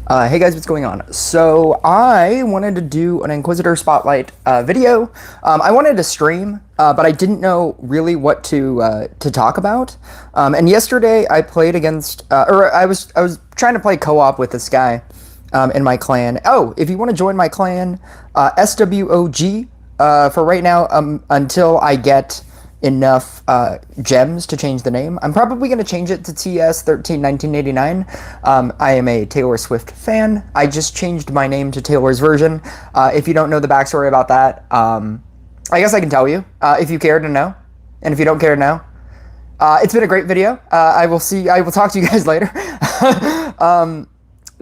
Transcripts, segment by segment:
Hey guys, what's going on? So I wanted to do an Inquisitor Spotlight video. I wanted to stream, but I didn't know really what to talk about. And yesterday I played against, or I was trying to play co-op with this guy in my clan. Oh, if you want to join my clan, SWOG for right now, until I get enough gems to change the name. I'm probably going to change it to TS131989. I am a Taylor Swift fan. I just changed my name to Taylor's version. If you don't know the backstory about that, I guess I can tell you if you care to know. And if you don't care to know, it's been a great video. I will talk to you guys later.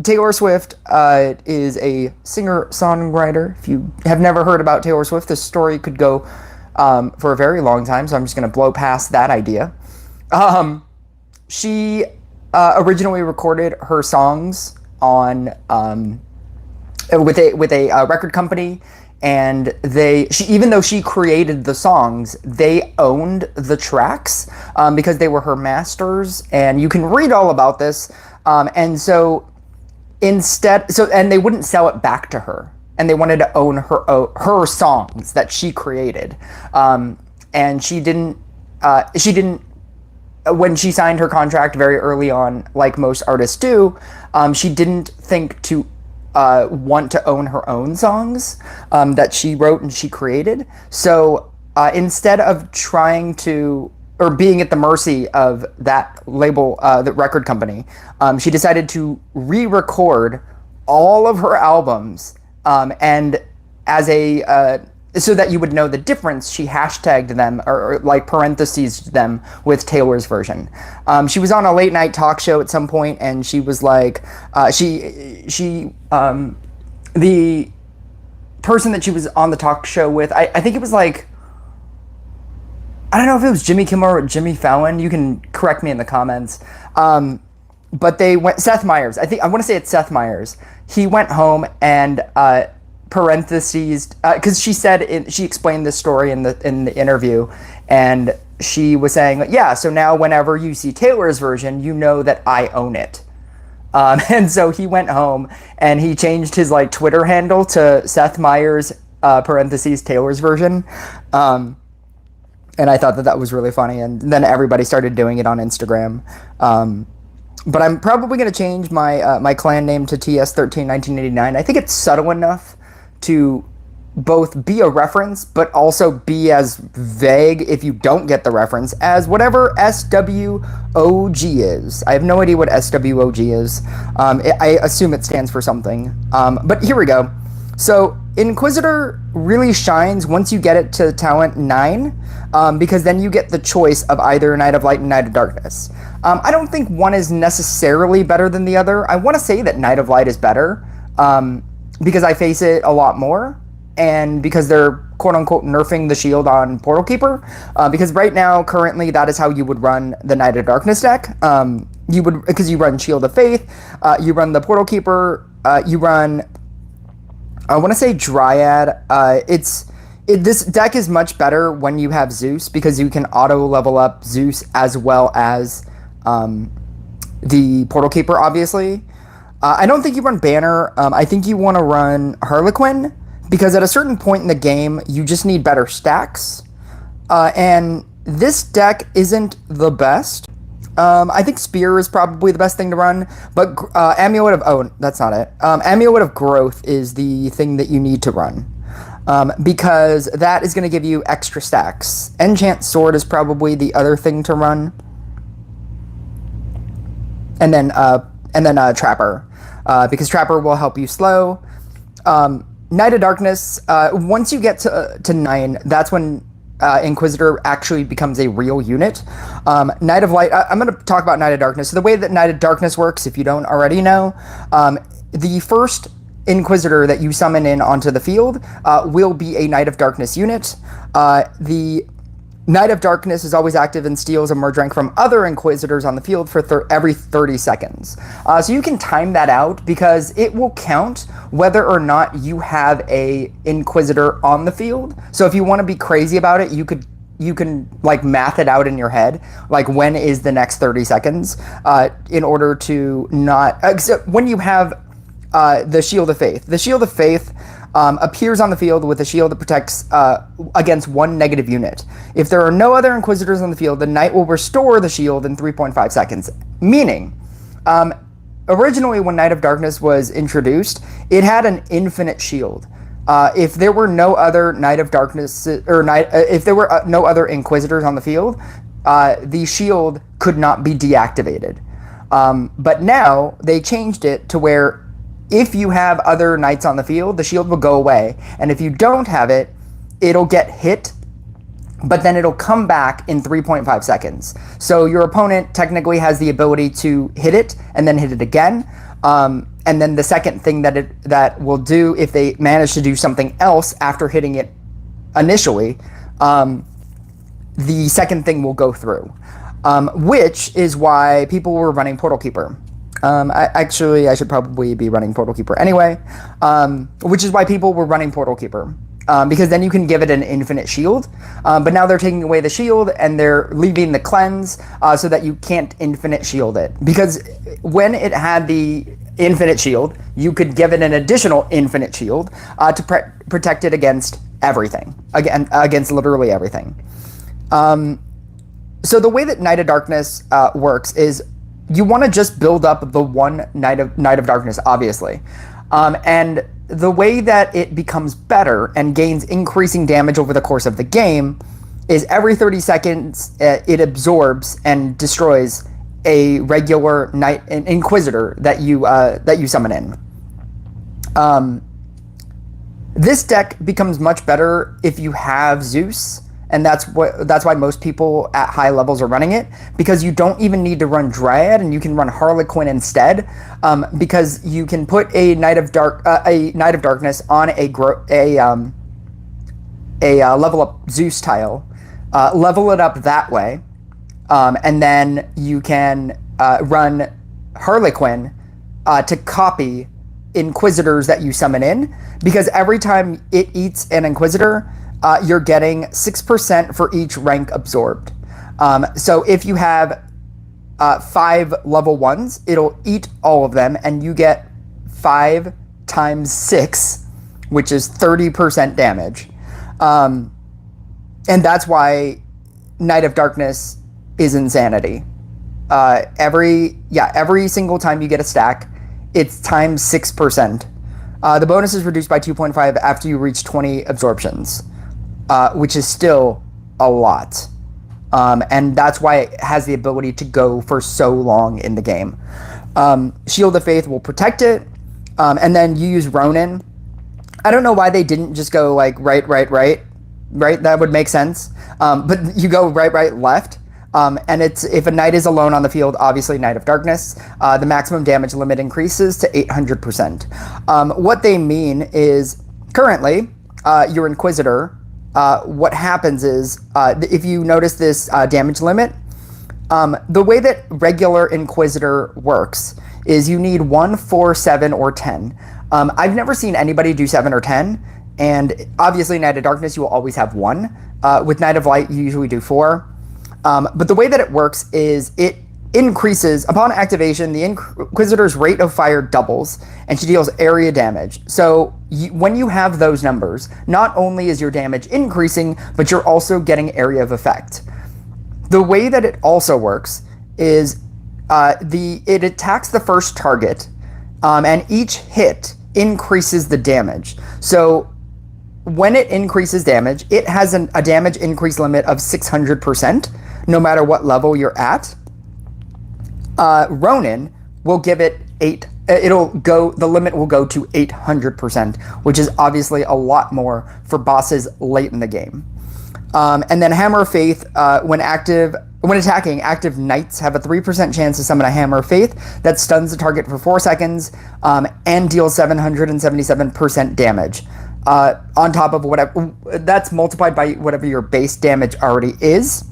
Taylor Swift is a singer-songwriter. If you have never heard about Taylor Swift, this story could go for a very long time, so I'm just going to blow past that idea. She originally recorded her songs on with a record company, and even though she created the songs, they owned the tracks because they were her masters, and you can read all about this. And so and they wouldn't sell it back to her. And they wanted to own her songs that she created, and she didn't. When she signed her contract very early on, like most artists do, she didn't think to want to own her own songs that she wrote and she created. So instead of trying to or being at the mercy of that label, the record company, she decided to re-record all of her albums. And as so that you would know the difference, she hashtagged them or like parentheses them with Taylor's version. She was on a late night talk show at some point, and she was like, the person that she was on the talk show with, I think it was like, I don't know if it was Jimmy Kimmel or Jimmy Fallon. You can correct me in the comments. But they went, Seth Meyers. I want to say it's Seth Meyers. He went home and parentheses, because she explained this story in the interview, and she was saying, yeah, so now whenever you see Taylor's version, you know that I own it. And so he went home and he changed his like Twitter handle to Seth Meyers parentheses Taylor's version. And I thought that was really funny, and then everybody started doing it on Instagram. But I'm probably going to change my clan name to TS131989. I think it's subtle enough to both be a reference, but also be as vague, if you don't get the reference, as whatever SWOG is. I have no idea what SWOG is. I assume it stands for something. But here we go. So Inquisitor really shines once you get it to talent 9, because then you get the choice of either Night of Light and Night of Darkness. I don't think one is necessarily better than the other. I want to say that Night of Light is better, because I face it a lot more, and because they're quote-unquote nerfing the shield on Portal Keeper, because right now, currently, that is how you would run the Night of Darkness deck. Because you run Shield of Faith, you run the Portal Keeper, you run, I want to say Dryad. This deck is much better when you have Zeus, because you can auto level up Zeus as well as the Portal Keeper, obviously. I don't think you run Banner. I think you want to run Harlequin, because at a certain point in the game, you just need better stacks. And this deck isn't the best. I think Spear is probably the best thing to run, but Amulet of... Oh, that's not it. Amulet of Growth is the thing that you need to run, because that is going to give you extra stacks. Enchant Sword is probably the other thing to run. And then Trapper, because Trapper will help you slow. Night of Darkness, once you get to 9, that's when Inquisitor actually becomes a real unit. Night of Light, I'm going to talk about Night of Darkness. So the way that Night of Darkness works, if you don't already know, the first Inquisitor that you summon in onto the field will be a Night of Darkness unit. The Night of Darkness is always active and steals a merge rank from other Inquisitors on the field for every 30 seconds. So you can time that out, because it will count whether or not you have a Inquisitor on the field. So if you want to be crazy about it, you can like math it out in your head, like when is the next 30 seconds, in order to not... when you have the Shield of Faith. The Shield of Faith appears on the field with a shield that protects against one negative unit. If there are no other Inquisitors on the field, the Knight will restore the shield in 3.5 seconds. Meaning, originally when Knight of Darkness was introduced, it had an infinite shield. If there were no other Knight of Darkness, if there were no other Inquisitors on the field, the shield could not be deactivated. But now they changed it to where if you have other knights on the field, the shield will go away. And if you don't have it, it'll get hit, but then it'll come back in 3.5 seconds. So your opponent technically has the ability to hit it and then hit it again. And then the second thing that will do, if they manage to do something else after hitting it initially, the second thing will go through. Which is why people were running Portal Keeper. I should probably be running Portal Keeper anyway, which is why people were running Portal Keeper, because then you can give it an infinite shield, but now they're taking away the shield and they're leaving the cleanse so that you can't infinite shield it, because when it had the infinite shield, you could give it an additional infinite shield to protect it against everything, against literally everything. So the way that Knight of Darkness works is you want to just build up the one Knight of Darkness, obviously. And the way that it becomes better and gains increasing damage over the course of the game is every 30 seconds it absorbs and destroys a regular an Inquisitor that you summon in. This deck becomes much better if you have Zeus. And that's why most people at high levels are running it, because you don't even need to run Dryad and you can run Harlequin instead, because you can put a Knight of Darkness on a level up Zeus tile, level it up that way, and then you can run Harlequin to copy Inquisitors that you summon in, because every time it eats an Inquisitor, you're getting 6% for each rank absorbed. So if you have 5 level 1s, it'll eat all of them, and you get 5 times 6, which is 30% damage. And that's why Knight of Darkness is insanity. Every single time you get a stack, it's times 6%. The bonus is reduced by 2.5 after you reach 20 absorptions. Which is still a lot. And that's why it has the ability to go for so long in the game. Shield of Faith will protect it, and then you use Ronin. I don't know why they didn't just go like right? That would make sense. But you go right, left. And it's if a knight is alone on the field, obviously Knight of Darkness, the maximum damage limit increases to 800%. What they mean is currently your Inquisitor, what happens is, if you notice this damage limit, the way that regular Inquisitor works is you need 1, 4, 7, or 10. I've never seen anybody do 7 or 10, and obviously Knight of Darkness, you will always have 1. With Knight of Light, you usually do 4. But the way that it works is it increases, upon activation, the Inquisitor's rate of fire doubles, and she deals area damage. So when you have those numbers, not only is your damage increasing, but you're also getting area of effect. The way that it also works is it attacks the first target, and each hit increases the damage. So when it increases damage, it has a damage increase limit of 600%, no matter what level you're at. Ronin will give it 8. The limit will go to 800%, which is obviously a lot more for bosses late in the game. And then Hammer of Faith, when attacking, active knights have a 3% chance to summon a Hammer of Faith that stuns the target for 4 seconds, and deals 777% damage. On top of whatever, that's multiplied by whatever your base damage already is.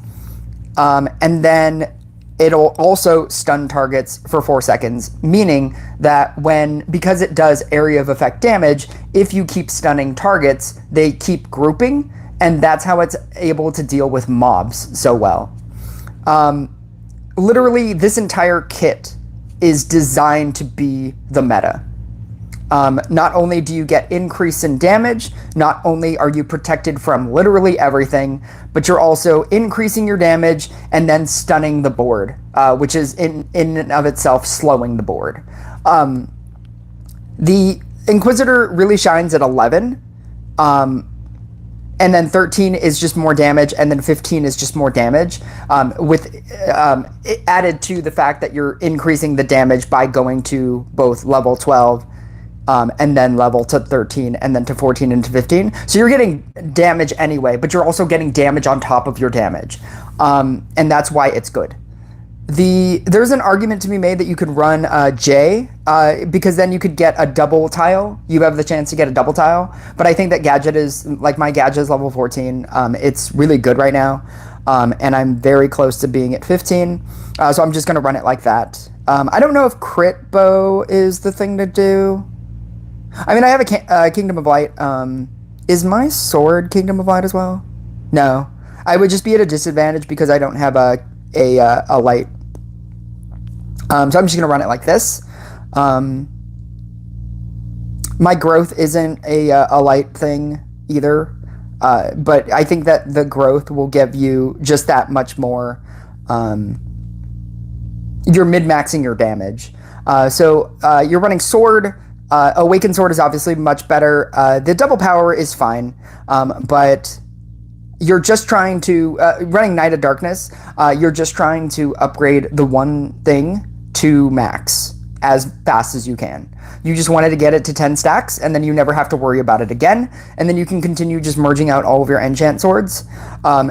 And then it'll also stun targets for 4 seconds, meaning that because it does area of effect damage, if you keep stunning targets, they keep grouping, and that's how it's able to deal with mobs so well. Literally, this entire kit is designed to be the meta. Not only do you get increase in damage, not only are you protected from literally everything, but you're also increasing your damage and then stunning the board, which is in and of itself slowing the board. The Inquisitor really shines at 11. And then 13 is just more damage, and then 15 is just more damage, with added to the fact that you're increasing the damage by going to both level 12 and then level to 13 and then to 14 and to 15. So you're getting damage anyway, but you're also getting damage on top of your damage, and that's why it's good. There's an argument to be made that you could run J, because then you could get a double tile. You have the chance to get a double tile, but I think that Gadget is, like, my Gadget is level 14. It's really good right now, and I'm very close to being at 15, so I'm just going to run it like that. I don't know if crit bow is the thing to do. I mean, I have a Kingdom of Light. Is my sword Kingdom of Light as well? No. I would just be at a disadvantage because I don't have a light. So I'm just going to run it like this. My growth isn't a light thing either, but I think that the growth will give you just that much more. You're mid-maxing your damage. So you're running sword. Awakened sword is obviously much better. The double power is fine, but you're just trying to, running Night of Darkness, you're just trying to upgrade the one thing to max as fast as you can. You just wanted to get it to 10 stacks, and then you never have to worry about it again, and then you can continue just merging out all of your enchant swords. I'm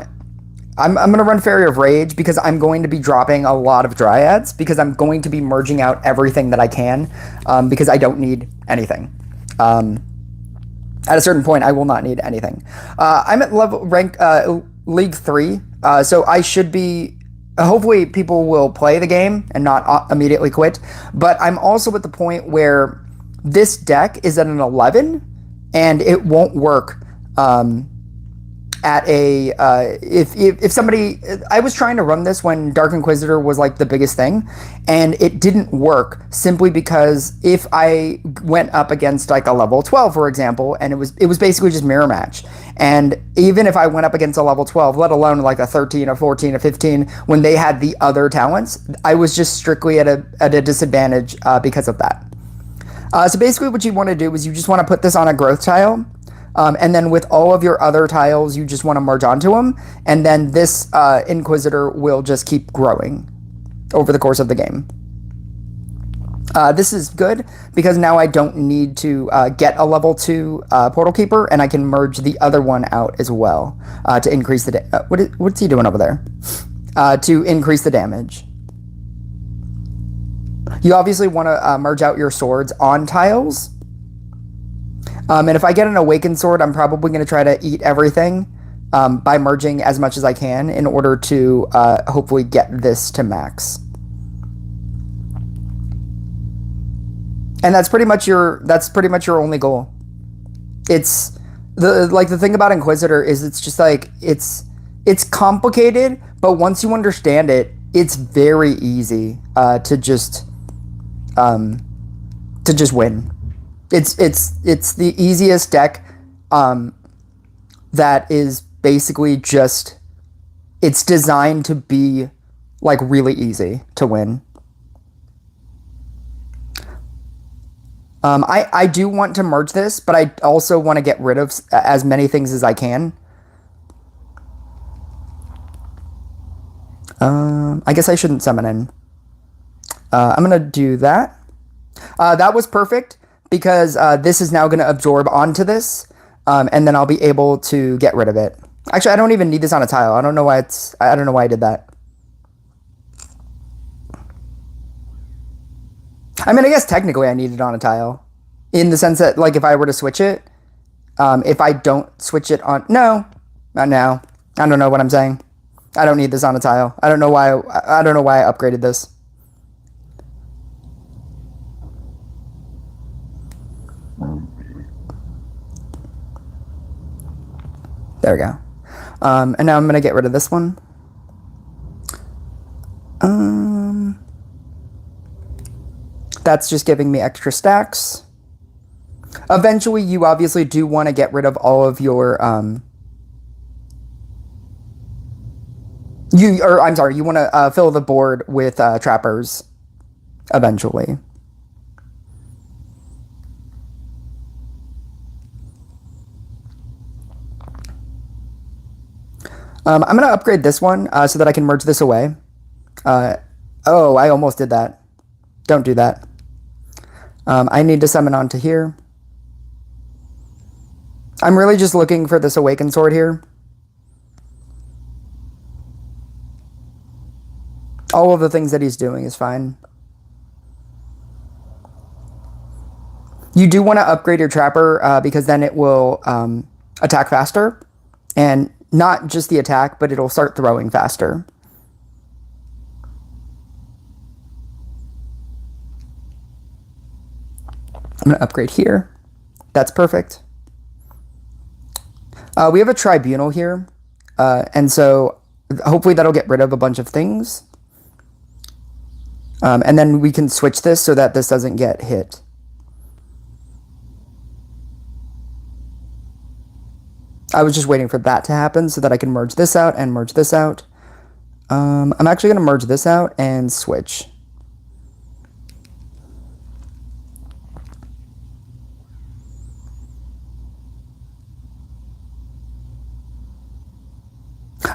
going to run Fairy of Rage because I'm going to be dropping a lot of Dryads, because I'm going to be merging out everything that I can, because I don't need anything. At a certain point, I will not need anything. I'm at League 3, so I should be... hopefully people will play the game and not immediately quit, but I'm also at the point where this deck is at an 11, and it won't work at a... if somebody... I was trying to run this when Dark Inquisitor was like the biggest thing, and it didn't work simply because if I went up against like a level 12, for example, and it was basically just mirror match, and even if I went up against a level 12, let alone like a 13, a 14, a 15, when they had the other talents, I was just strictly at a disadvantage because of that. So basically what you want to do is you just want to put this on a growth tile, and then with all of your other tiles, you just want to merge onto them, and then this Inquisitor will just keep growing over the course of the game. This is good because now I don't need to get a level 2 Portal Keeper, and I can merge the other one out as well to increase the... what's he doing over there? To increase the damage. You obviously want to merge out your swords on tiles. And if I get an Awakened Sword, I'm probably going to try to eat everything by merging as much as I can in order to hopefully get this to max. And that's pretty much your only goal. It's the thing about Inquisitor is it's just like it's complicated, but once you understand it, it's very easy to just win. It's the easiest deck that is basically just, it's designed to be like really easy to win. I do want to merge this, but I also want to get rid of as many things as I can. I guess I shouldn't summon in. I'm going to do that. That was perfect because this is now going to absorb onto this, and then I'll be able to get rid of it. Actually, I don't even need this on a tile. I don't know why I did that. I mean, I guess technically I need it on a tile, in the sense that, like, if I were to switch it, if I don't switch it on... No, not now. I don't know what I'm saying. I don't need this on a tile. I don't know why I upgraded this. There we go. And now I'm going to get rid of this one. That's just giving me extra stacks. Eventually, you obviously do want to get rid of all of your I'm sorry, you want to fill the board with trappers eventually. I'm going to upgrade this one so that I can merge this away. Oh, I almost did that. Don't do that. I need to summon onto here. I'm really just looking for this Awakened Sword here. All of the things that he's doing is fine. You do want to upgrade your Trapper because then it will attack faster. And not just the attack, but it'll start throwing faster. I'm going to upgrade here. That's perfect. We have a Tribunal here. And so hopefully that'll get rid of a bunch of things. And then we can switch this so that this doesn't get hit. I was just waiting for that to happen so that I can merge this out and merge this out. I'm actually going to merge this out and switch.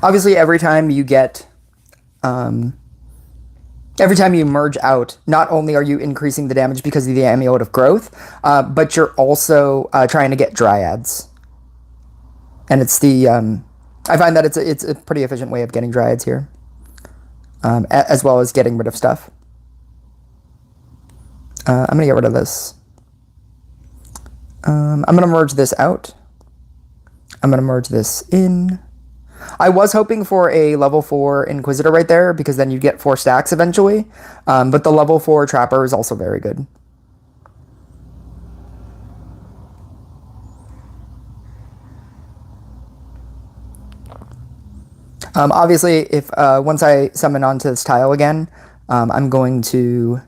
Obviously, every time you get... every time you merge out, not only are you increasing the damage because of the Amulet of Growth, but you're also trying to get Dryads. And it's the... I find that it's a pretty efficient way of getting Dryads here. As well as getting rid of stuff. I'm going to get rid of this. I'm going to merge this out. I'm going to merge this in. I was hoping for a level 4 Inquisitor right there, because then you get 4 stacks eventually. But the level 4 Trapper is also very good. Obviously, if once I summon onto this tile again, I'm going to...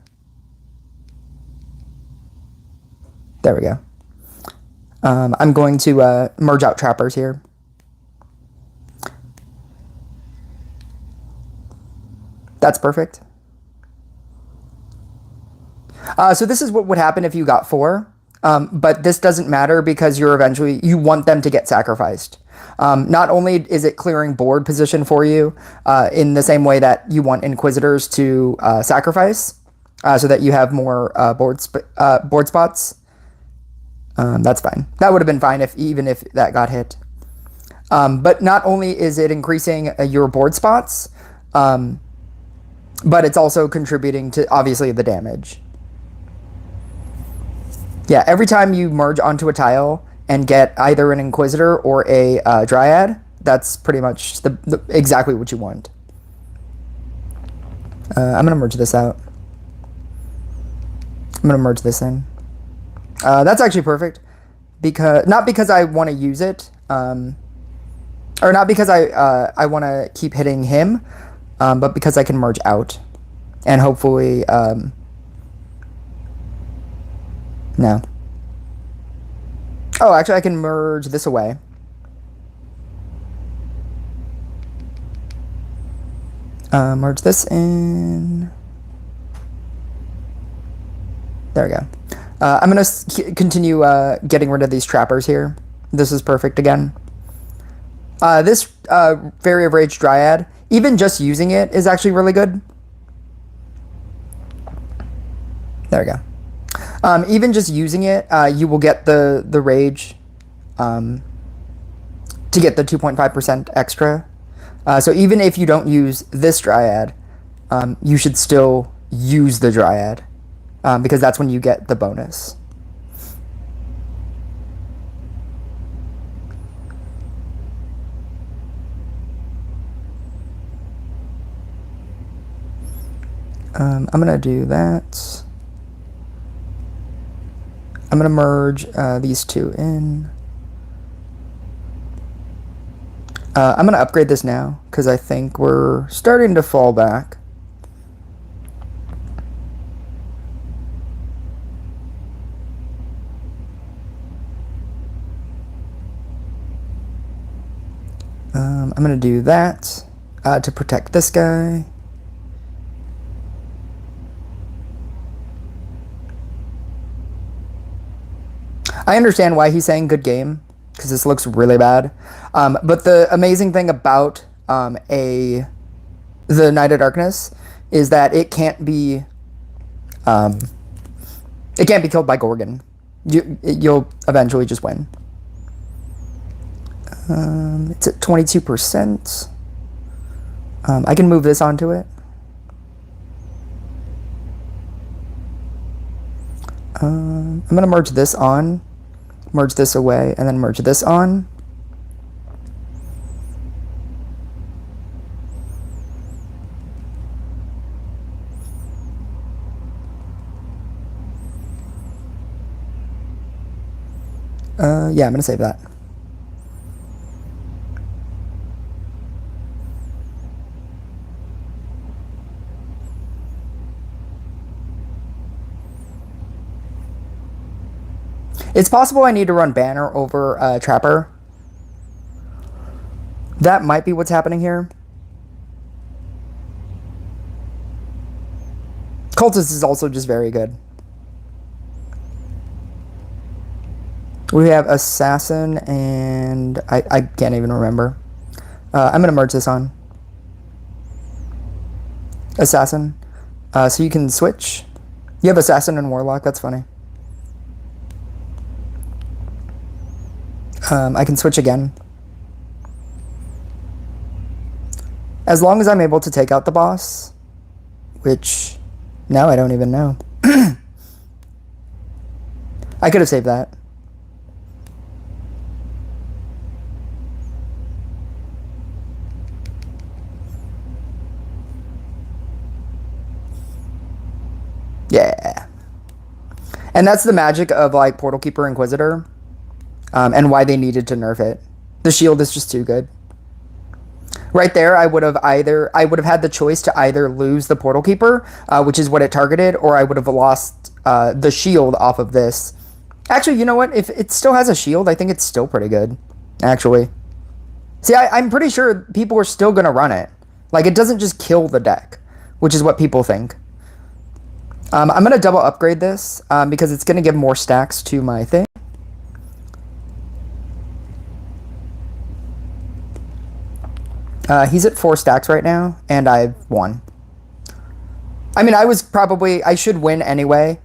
There we go. I'm going to merge out Trappers here. That's perfect. So this is what would happen if you got 4. But this doesn't matter because you want them to get sacrificed. Not only is it clearing board position for you in the same way that you want Inquisitors to sacrifice, so that you have more board spots. That's fine. That would have been fine even if that got hit. But not only is it increasing your board spots, but it's also contributing to, obviously, the damage. Yeah, every time you merge onto a tile and get either an Inquisitor or a Dryad, that's pretty much exactly what you want. I'm going to merge this out. I'm going to merge this in. That's actually perfect. Not because I want to use it, or not because I want to keep hitting him, but because I can merge out. And hopefully... no. Oh, actually, I can merge this away. Merge this in. There we go. I'm going to continue getting rid of these Trappers here. This is perfect again. This Fairy of Rage Dryad, even just using it is actually really good. There we go. Even just using it, you will get the rage to get the 2.5% extra. So even if you don't use this Dryad, you should still use the Dryad, because that's when you get the bonus. I'm going to do that. I'm going to merge these two in. I'm going to upgrade this now because I think we're starting to fall back. I'm going to do that to protect this guy. I understand why he's saying good game, because this looks really bad. But the amazing thing about the Knight of Darkness is that it can't be killed by Gorgon. You'll eventually just win. It's at 22%. I can move this onto it. I'm going to merge this on, merge this away, and then merge this on. Yeah, I'm going to save that. It's possible I need to run Banner over Trapper. That might be what's happening here. Cultist is also just very good. We have Assassin and I can't even remember. I'm going to merge this on. Assassin. So you can switch. You have Assassin and Warlock. That's funny. I can switch again. As long as I'm able to take out the boss, which now I don't even know. I could have saved that. Yeah. And that's the magic of like Portal Keeper Inquisitor. And why they needed to nerf it. The shield is just too good. Right there, I would have had the choice to either lose the Portal Keeper, which is what it targeted, or I would have lost the shield off of this. Actually, you know what? If it still has a shield, I think it's still pretty good, actually. See, I'm pretty sure people are still going to run it. Like, it doesn't just kill the deck, which is what people think. I'm going to double upgrade this because it's going to give more stacks to my thing. He's at 4 stacks right now, and I've won. I mean, I should win anyway,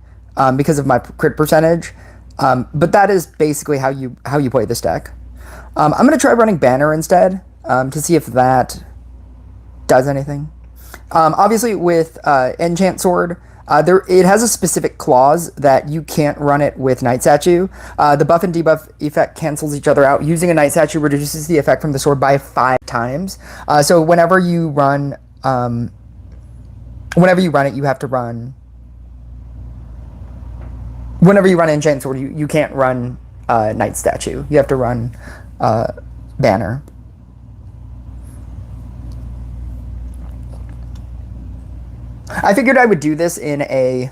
because of my crit percentage. But that is basically how you play this deck. I'm gonna try running Banner instead, to see if that does anything. Obviously with Enchant Sword, it has a specific clause that you can't run it with Night Statue. The buff and debuff effect cancels each other out. Using a Night Statue reduces the effect from the sword by 5 times. So whenever you run it, you have to run. Whenever you run Enchant Sword, you can't run Night Statue. You have to run Banner. I figured I would do this in a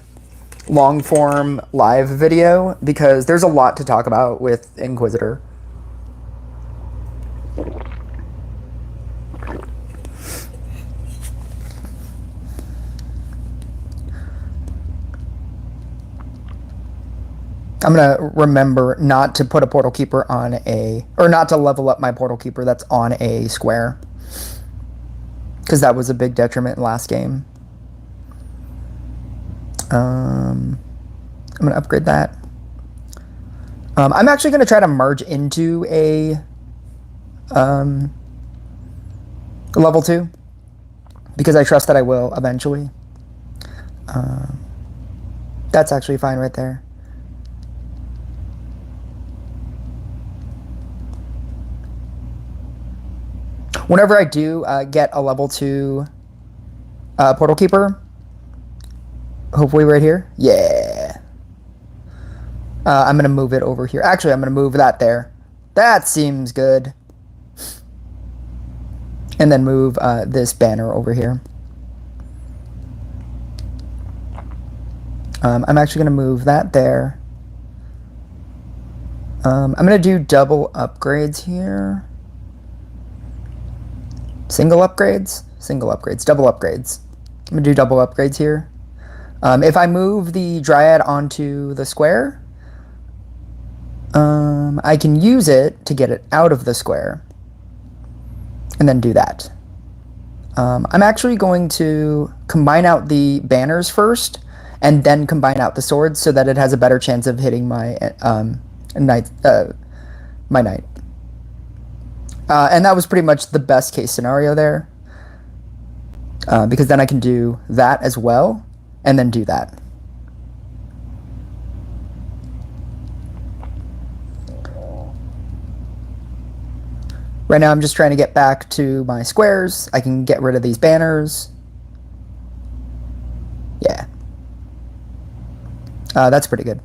long form live video because there's a lot to talk about with Inquisitor. I'm going to remember not to put a Portal Keeper on or not to level up my Portal Keeper that's on a square, because that was a big detriment last game. I'm going to upgrade that. I'm actually going to try to merge into a level 2 because I trust that I will eventually. That's actually fine right there. Whenever I do get a level 2 Portal Keeper, hopefully right here. Yeah. I'm going to move it over here. Actually, I'm going to move that there. That seems good. And then move this banner over here. I'm actually going to move that there. I'm going to do double upgrades here. Single upgrades? Single upgrades. Double upgrades. I'm going to do double upgrades here. If I move the Dryad onto the square, I can use it to get it out of the square. And then do that. I'm actually going to combine out the banners first, and then combine out the swords so that it has a better chance of hitting my knight. My knight. And that was pretty much the best case scenario there, because then I can do that as well, and then do that. Right now I'm just trying to get back to my squares. I can get rid of these banners. Yeah. That's pretty good.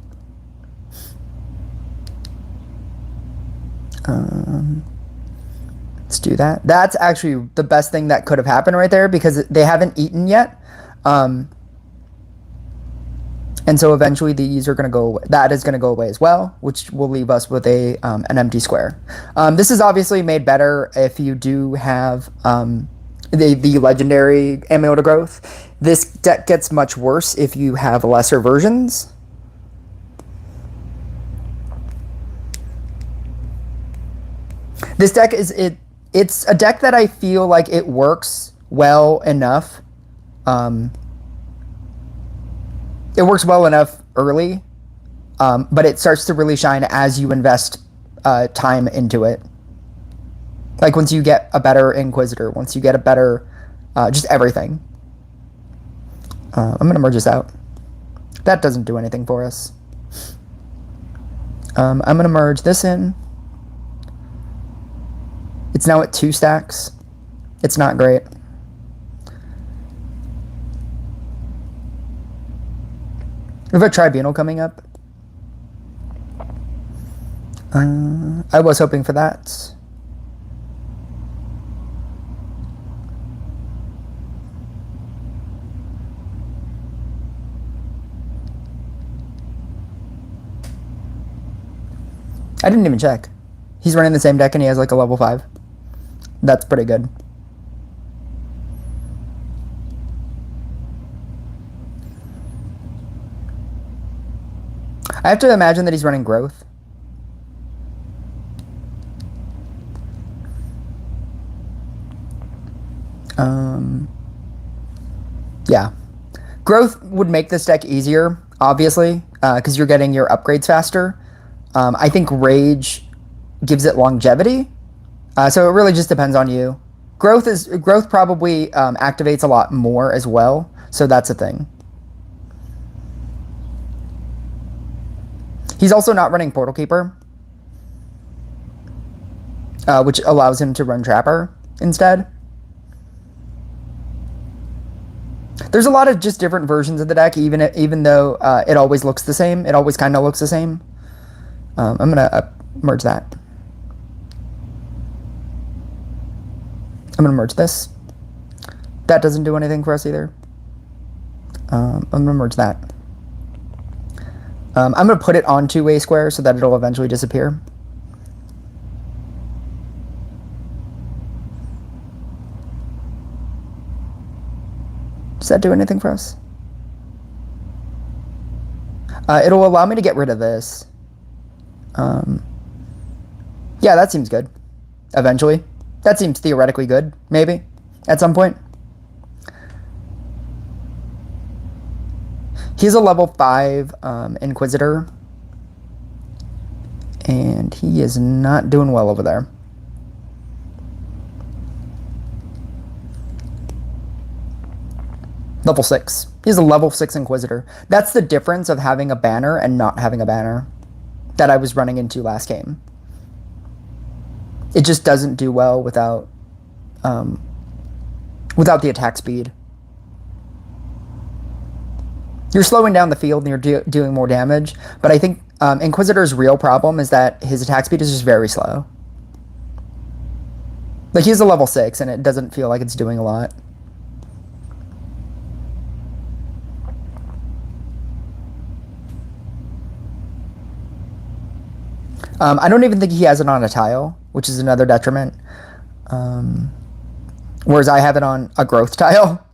Let's do that. That's actually the best thing that could have happened right there, because they haven't eaten yet. And so eventually these are going to go away. That is going to go away as well, which will leave us with an empty square. This is obviously made better if you do have the legendary Amulet of Growth. This deck gets much worse if you have lesser versions. This deck it's a deck that I feel like it works well enough. It works well enough early, but it starts to really shine as you invest time into it. Like once you get a better Inquisitor, once you get a better, just everything. I'm going to merge this out. That doesn't do anything for us. I'm going to merge this in. It's now at 2 stacks. It's not great. We have a tribunal coming up. I was hoping for that. I didn't even check. He's running the same deck and he has like a level 5. That's pretty good. I have to imagine that he's running growth. Yeah. Growth would make this deck easier, obviously, because you're getting your upgrades faster. I think Rage gives it longevity. So it really just depends on you. Growth probably activates a lot more as well, so that's a thing. He's also not running Portal Keeper, which allows him to run Trapper instead. There's a lot of just different versions of the deck, even though it always looks the same. It always kind of looks the same. I'm going to merge that. I'm going to merge this. That doesn't do anything for us either. I'm going to merge that. I'm going to put it onto a square so that it'll eventually disappear. Does that do anything for us? It'll allow me to get rid of this. Yeah, that seems good. Eventually. That seems theoretically good, maybe, at some point. He's a level 5 Inquisitor, and he is not doing well over there. Level 6. He's a level 6 Inquisitor. That's the difference of having a banner and not having a banner that I was running into last game. It just doesn't do well without the attack speed. You're slowing down the field and you're doing more damage, but I think Inquisitor's real problem is that his attack speed is just very slow. Like, he's a level 6 and it doesn't feel like it's doing a lot. I don't even think he has it on a tile, which is another detriment. Whereas I have it on a growth tile,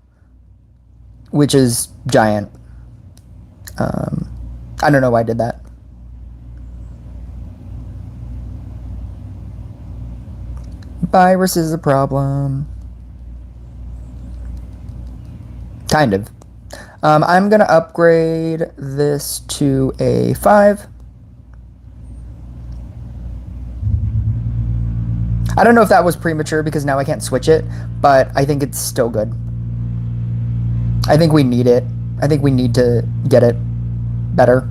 which is giant. I don't know why I did that. Virus is a problem. Kind of. I'm going to upgrade this to a 5. I don't know if that was premature because now I can't switch it, but I think it's still good. I think we need it. I think we need to get it better.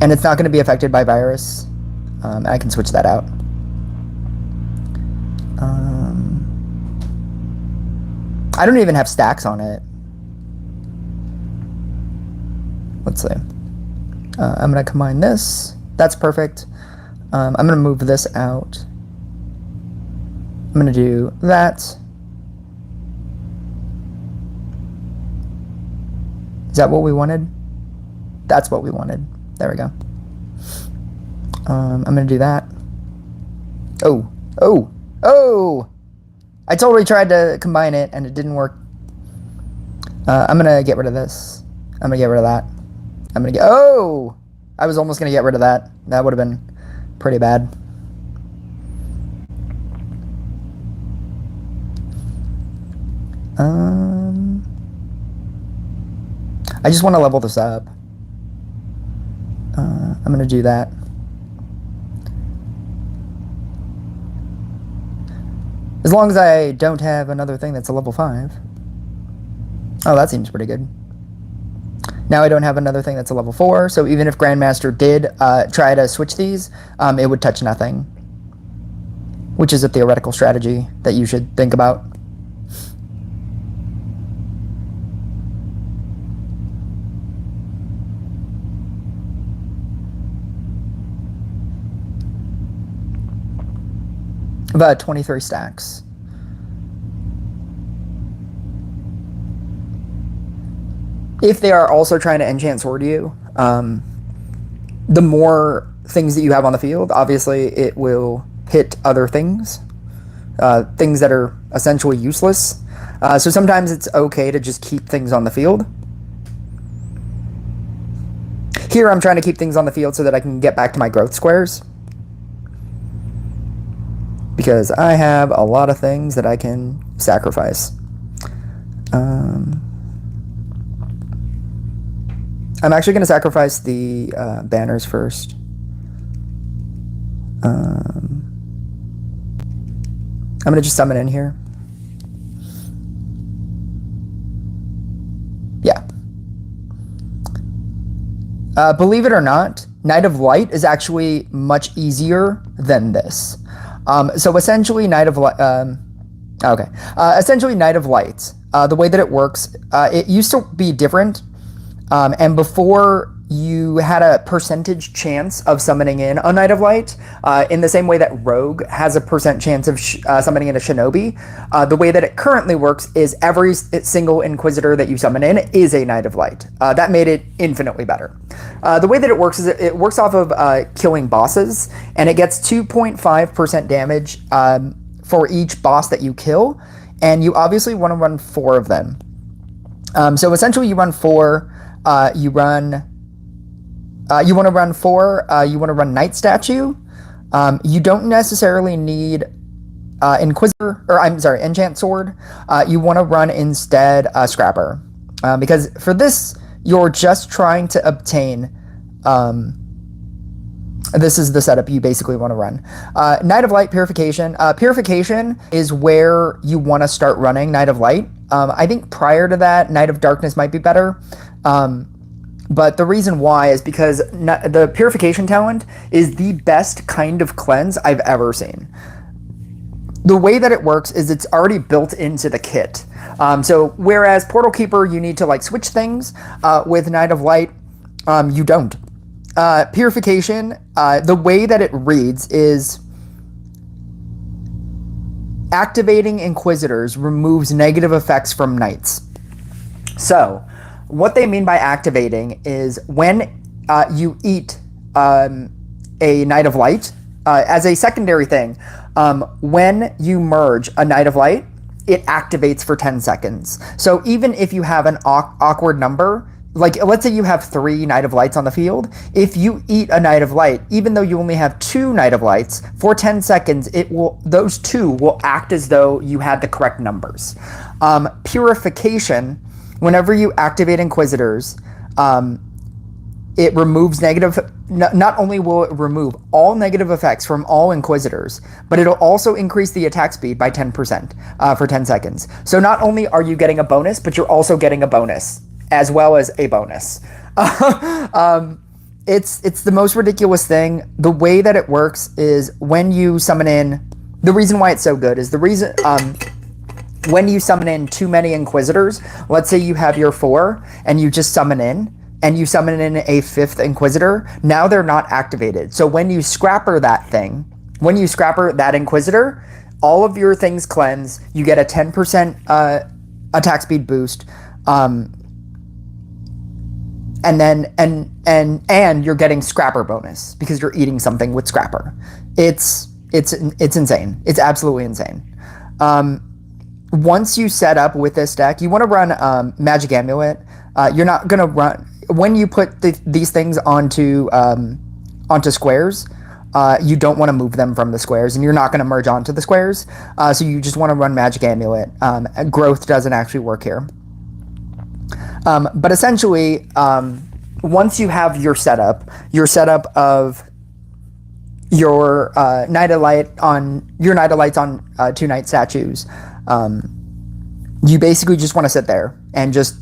And it's not going to be affected by virus. I can switch that out. I don't even have stacks on it. Let's see. I'm going to combine this. That's perfect. I'm going to move this out. I'm going to do that. Is that what we wanted? That's what we wanted. There we go. I'm going to do that. Oh! I totally tried to combine it and it didn't work. I'm going to get rid of this. I'm going to get rid of that. I'm going to get... Oh! I was almost going to get rid of that. That would have been pretty bad. I just want to level this up. I'm going to do that. As long as I don't have another thing that's a level 5. Oh, that seems pretty good. Now I don't have another thing that's a level 4, so even if Grandmaster did try to switch these, it would touch nothing. Which is a theoretical strategy that you should think about. About 23 stacks. If they are also trying to enchant sword you, the more things that you have on the field, obviously it will hit other things. Things that are essentially useless. So sometimes it's okay to just keep things on the field. Here I'm trying to keep things on the field so that I can get back to my growth squares. Because I have a lot of things that I can sacrifice. I'm actually going to sacrifice the banners first. I'm going to just summon in here. Yeah. Believe it or not, Night of Light is actually much easier than this. So essentially, Night of Light. Essentially, Night of Light. The way that it works, it used to be different, and before you had a percentage chance of summoning in a Night of Light, in the same way that Rogue has a % chance of summoning in a Shinobi. The way that it currently works is every single Inquisitor that you summon in is a Night of Light. That made it infinitely better. The way that it works is it works off of killing bosses, and it gets 2.5% damage for each boss that you kill, and you obviously want to run 4 of them. So essentially you run 4, you want to run 4, you want to run Night Statue. You don't necessarily need Enchant Sword. You want to run instead Scrapper. Because for this, you're just trying to obtain... this is the setup you basically want to run. Night of Light, Purification. Purification is where you want to start running Night of Light. I think prior to that, Night of Darkness might be better. But the reason why is because the Purification talent is the best kind of cleanse I've ever seen. The way that it works is it's already built into the kit. So whereas Portal Keeper, you need to like switch things, with Night of Light, you don't. Purification, the way that it reads is activating Inquisitors removes negative effects from Knights. So what they mean by activating is when you eat a Night of Light, as a secondary thing, When you merge a Knight of Light, it activates for 10 seconds. So even if you have an awkward number, like let's say you have 3 Knight of Lights on the field, if you eat a Knight of Light, even though you only have 2 Knight of Lights, for 10 seconds, those 2 will act as though you had the correct numbers. Purification, whenever you activate Inquisitors, it removes not only will it remove all negative effects from all Inquisitors, but it'll also increase the attack speed by 10% for 10 seconds. So not only are you getting a bonus, but you're also getting a bonus, as well as a bonus. It's the most ridiculous thing. The way that it works is when you summon in, the reason why it's so good is when you summon in too many Inquisitors, let's say you have your 4 and you just summon in, and you summon in a 5th Inquisitor, now they're not activated. So when you scrapper that Inquisitor, all of your things cleanse, you get a 10% attack speed boost, and you're getting Scrapper bonus because you're eating something with Scrapper. It's insane. It's absolutely insane. Once you set up with this deck, you want to run Magic Amulet. You're not going to run... When you put these things onto squares, you don't want to move them from the squares, and you're not going to merge onto the squares. So you just want to run Magic Amulet. Growth doesn't actually work here. But essentially, once you have your setup of your Knight of Lights on 2 Knight statues, you basically just want to sit there and just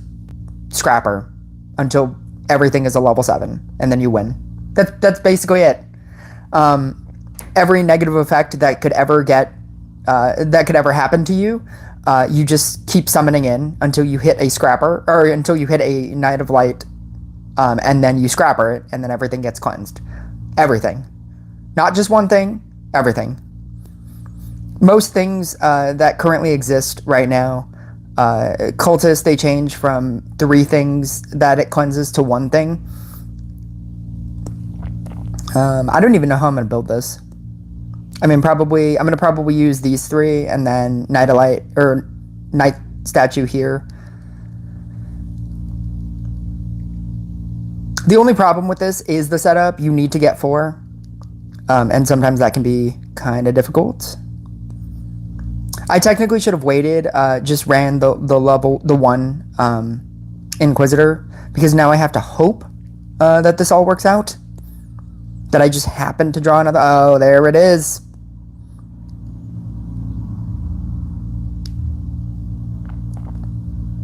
Scrapper until everything is a level 7, and then you win. That's basically it. Every negative effect that could ever happen to you, you just keep summoning in until you hit a Scrapper, or until you hit a Knight of Light, and then you Scrapper it, and then everything gets cleansed. Everything. Not just one thing, everything. Most things that currently exist right now, Cultist, they change from 3 things that it cleanses to 1 thing. I don't even know how I'm going to build this. I'm going to probably use these 3 and then Knight of Light, or Knight statue here. The only problem with this is the setup. You need to get 4. And sometimes that can be kind of difficult. I technically should have waited, just ran the 1 Inquisitor, because now I have to hope that this all works out. That I just happened to draw another... Oh, there it is.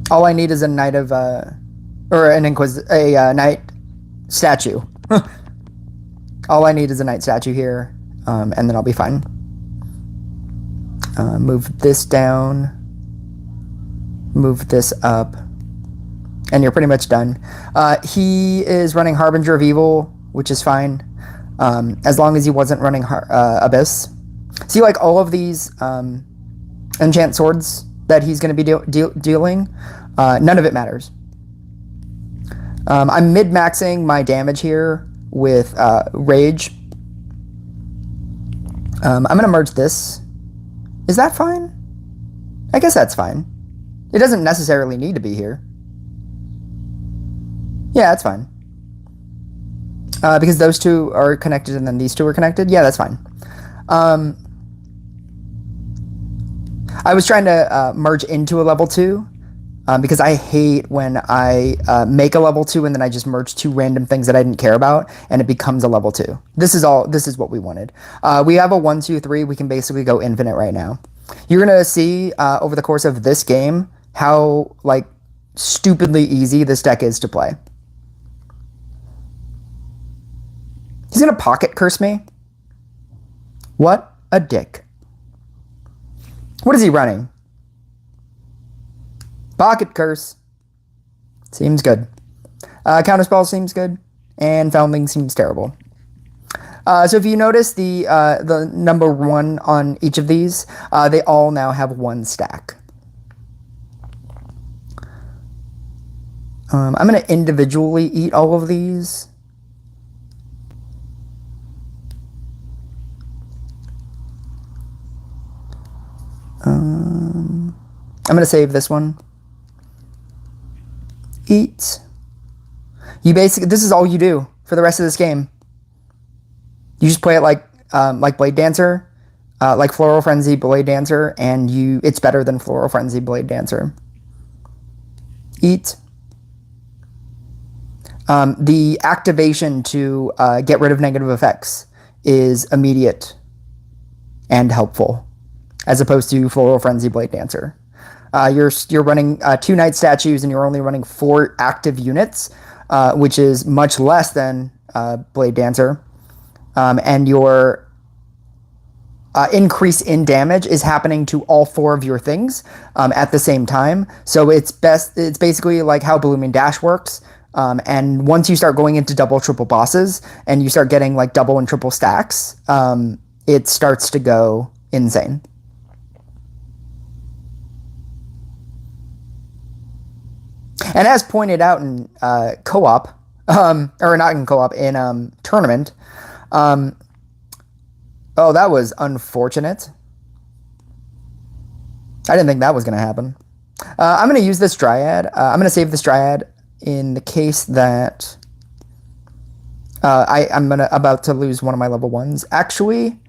All I need is a Knight of... or an Knight statue. All I need is a Knight statue here, and then I'll be fine. Move this down, move this up, and you're pretty much done. He is running Harbinger of Evil, which is fine, as long as he wasn't running Abyss. See, like all of these enchant swords that he's going to be dealing, none of it matters. I'm mid-maxing my damage here with Rage. I'm going to merge this. Is that fine? I guess that's fine. It doesn't necessarily need to be here. Yeah, that's fine. Because those 2 are connected and then these 2 are connected. Yeah, that's fine. I was trying to merge into a level 2. Because I hate when I make a level 2 and then I just merge 2 random things that I didn't care about and it becomes a level 2. This is what we wanted. We have a 1, 2, 3. We can basically go infinite right now. You're going to see over the course of this game how like stupidly easy this deck is to play. He's going to pocket curse me. What a dick. What is he running? Pocket Curse. Seems good. Counterspell seems good. And Foundling seems terrible. So if you notice the number 1 on each of these, they all now have 1 stack. I'm going to individually eat all of these. I'm gonna save this one. Eat. You basically, this is all you do for the rest of this game. You just play it like Blade Dancer, like Floral Frenzy, Blade Dancer, and it's better than Floral Frenzy, Blade Dancer. Eat. The activation to get rid of negative effects is immediate and helpful, as opposed to Floral Frenzy, Blade Dancer. You're running 2 Knight statues and you're only running 4 active units, which is much less than Blade Dancer. And your increase in damage is happening to all 4 of your things at the same time. So it's basically like how Blooming Dash works. And once you start going into double, triple bosses and you start getting like double and triple stacks, it starts to go insane. And as pointed out in co-op, or not in co-op, in tournament, oh, that was unfortunate. I didn't think that was going to happen. I'm going to use this Dryad. I'm going to save this Dryad in the case that I'm about to lose one of my level 1s. Actually,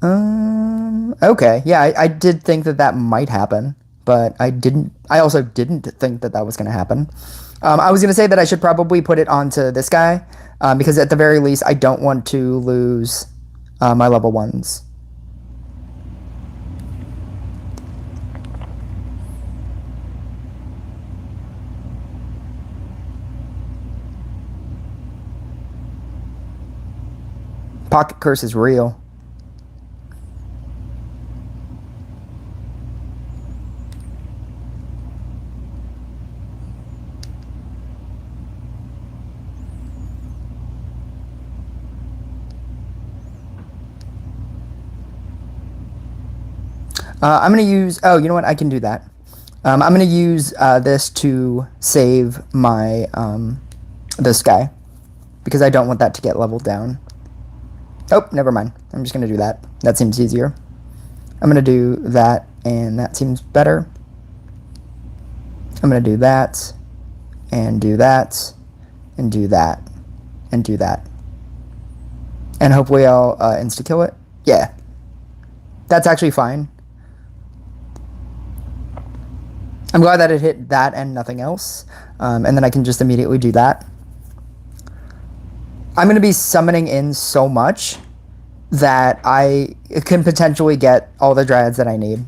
okay, yeah, I did think that might happen, but I also didn't think that was going to happen. I was going to say that I should probably put it onto this guy, because at the very least, I don't want to lose my level 1s. Pocket Curse is real. I'm going to use... Oh, you know what? I can do that. I'm going to use this to save my... this guy. Because I don't want that to get leveled down. Oh, never mind. I'm just going to do that. That seems easier. I'm going to do that, and that seems better. I'm going to do that, and do that, and do that, and do that. And hopefully I'll insta-kill it. Yeah. That's actually fine. I'm glad that it hit that and nothing else. And then I can just immediately do that. I'm going to be summoning in so much that I can potentially get all the Dryads that I need.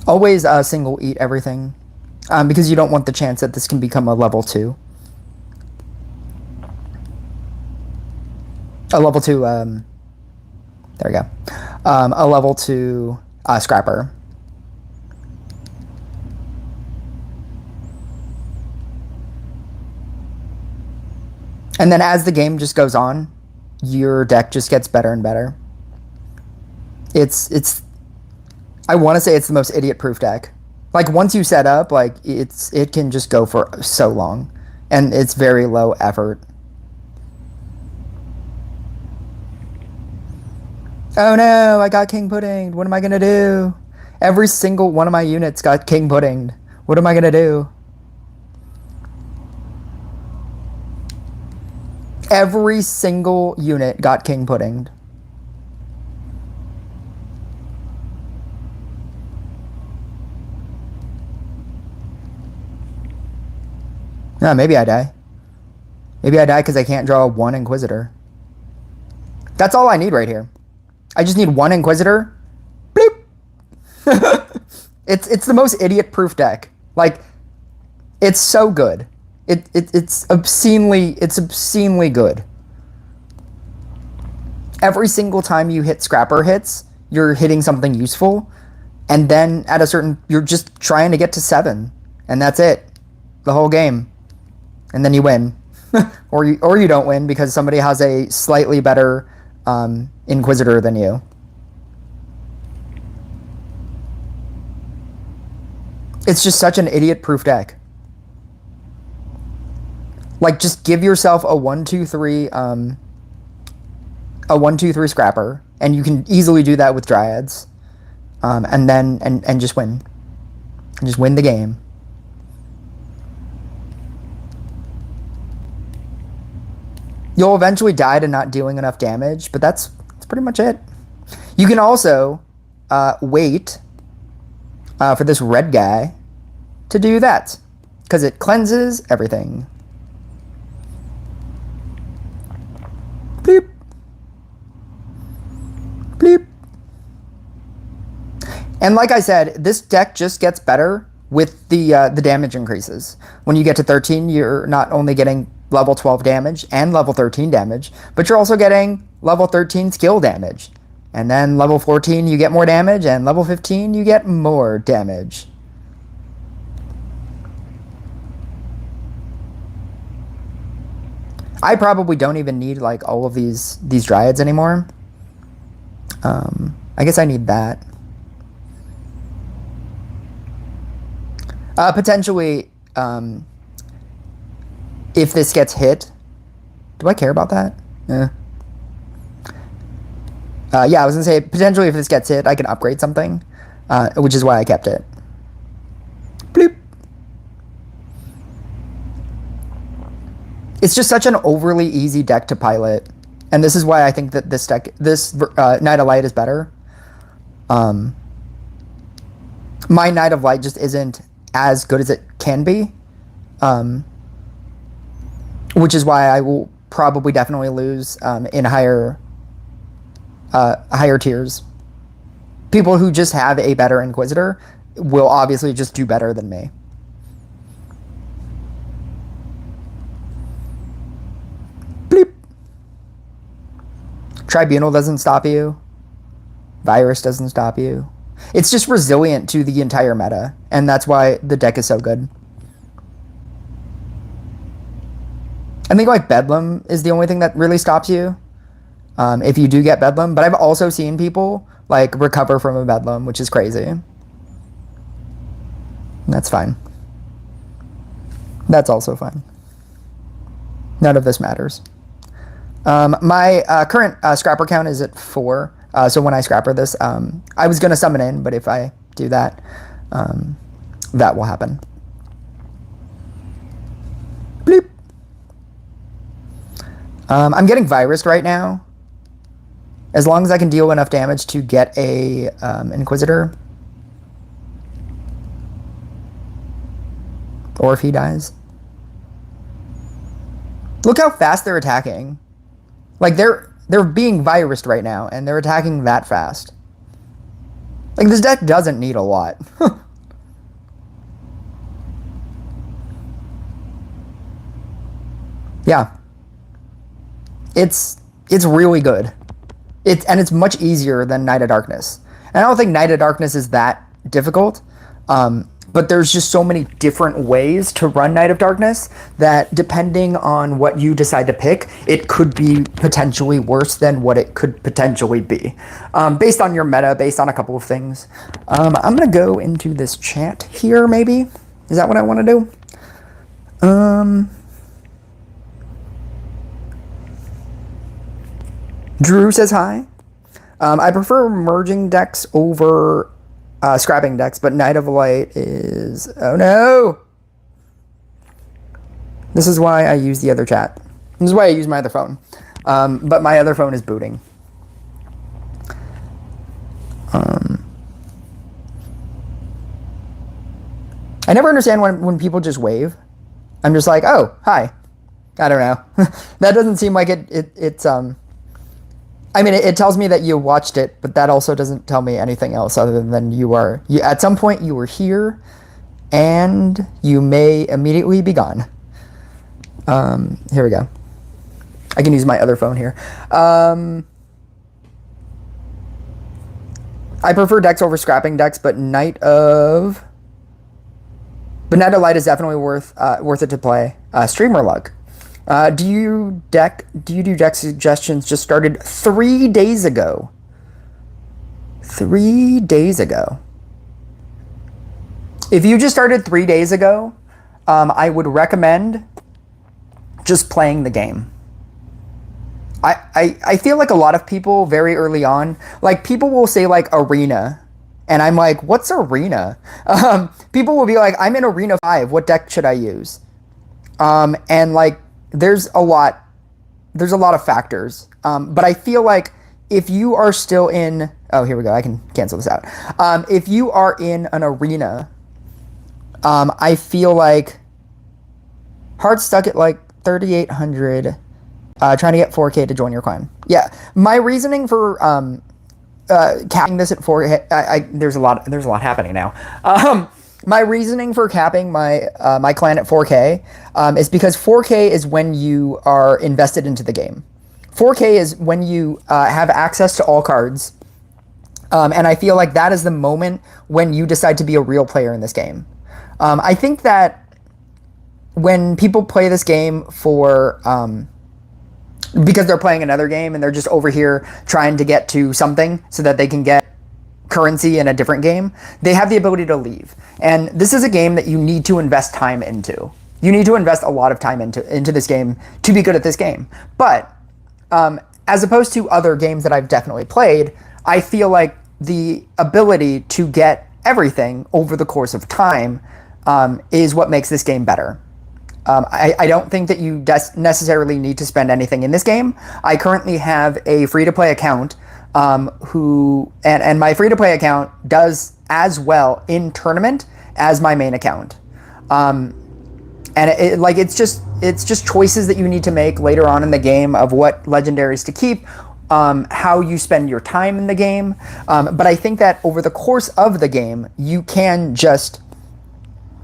Always single eat everything, because you don't want the chance that this can become a level 2. A level 2, there we go. A level 2 scrapper. And then as the game just goes on, your deck just gets better and better. It's I want to say it's the most idiot-proof deck. Like, once you set up, like, it can just go for so long. And it's very low effort. Oh no, I got king puddinged. What am I gonna do? Every single one of my units got king puddinged. What am I gonna do? Every single unit got king puddinged. No, maybe I die. Maybe I die because I can't draw 1 Inquisitor. That's all I need right here. I just need 1 Inquisitor. Bloop. It's the most idiot-proof deck. Like, it's so good. It's obscenely good. Every single time you hit Scrapper hits, you're hitting something useful, and then at a certain, you're just trying to get to 7, and that's it, the whole game, and then you win, or you don't win because somebody has a slightly better Inquisitor than you. It's just such an idiot-proof deck. Like, just give yourself a 1-2-3, a 1-2-3 scrapper, and you can easily do that with Dryads, and then and just win, and just win the game. You'll eventually die to not dealing enough damage, but that's pretty much it. You can also wait for this red guy to do that, because it cleanses everything. Bleep. Bleep. And like I said, this deck just gets better with the damage increases. When you get to 13, you're not only getting level 12 damage and level 13 damage, but you're also getting level 13 skill damage. And then level 14, you get more damage, and level 15, you get more damage. I probably don't even need like all of these Dryads anymore. I guess I need that. Potentially, if this gets hit, do I care about that? Yeah, I was gonna say potentially if this gets hit, I can upgrade something, which is why I kept it. Bloop. It's just such an overly easy deck to pilot, and this is why I think that this deck, Knight of Light is better. My Knight of Light just isn't as good as it can be, which is why I will probably definitely lose in higher tiers. People who just have a better Inquisitor will obviously just do better than me. Bleep. Tribunal doesn't stop you. Virus doesn't stop you. It's just resilient to the entire meta, and that's why the deck is so good. I think like Bedlam is the only thing that really stops you, if you do get Bedlam. But I've also seen people like recover from a Bedlam, which is crazy. That's fine. That's also fine. None of this matters. My current scrapper count is at 4. So when I scrapper this, I was going to summon in, but if I do that, that will happen. Bloop. I'm getting Virus right now. As long as I can deal enough damage to get a Inquisitor. Or if he dies. Look how fast they're attacking. Like, they're being virused right now, and they're attacking that fast. Like, this deck doesn't need a lot. Yeah. It's really good. And it's much easier than Knight of Darkness. And I don't think Knight of Darkness is that difficult. But there's just so many different ways to run Knight of Darkness that depending on what you decide to pick, it could be potentially worse than what it could potentially be. Based on your meta, based on a couple of things. I'm going to go into this chat here, maybe. Is that what I want to do? Drew says hi. I prefer merging decks over scrapping decks, but Knight of Light is... Oh no! This is why I use the other chat. This is why I use my other phone. But my other phone is booting. I never understand when people just wave. I'm just like, oh, hi. I don't know. That doesn't seem like it's... I mean, it tells me that you watched it, but that also doesn't tell me anything else other than at some point you were here, and you may immediately be gone. Here we go. I can use my other phone here. I prefer decks over scrapping decks, but Knight of Light is definitely worth it to play. Streamer luck. Do you do deck suggestions? Just started 3 days ago. 3 days ago. If you just started 3 days ago, I would recommend just playing the game. I feel like a lot of people very early on, like people will say like arena. And I'm like, what's arena? People will be like, I'm in arena 5. What deck should I use? And like, there's a lot of factors. But I feel like if you are still in, oh, here we go. I can cancel this out. If you are in an arena, I feel like Heart's stuck at like 3,800. Trying to get 4K to join your clan. Yeah, my reasoning for capping this at 4K. There's a lot happening now. My reasoning for capping my my clan at 4K is because 4K is when you are invested into the game. 4K is when you have access to all cards, and I feel like that is the moment when you decide to be a real player in this game. I think that when people play this game for because they're playing another game and they're just over here trying to get to something so that they can get currency in a different game, they have the ability to leave. And this is a game that you need to invest time into. You need to invest a lot of time into this game to be good at this game. But as opposed to other games that I've definitely played, I feel like the ability to get everything over the course of time is what makes this game better. I don't think that you necessarily need to spend anything in this game. I currently have a free-to-play account and my free-to-play account does as well in tournament as my main account. It's just choices that you need to make later on in the game of what legendaries to keep, how you spend your time in the game. But I think that over the course of the game, you can just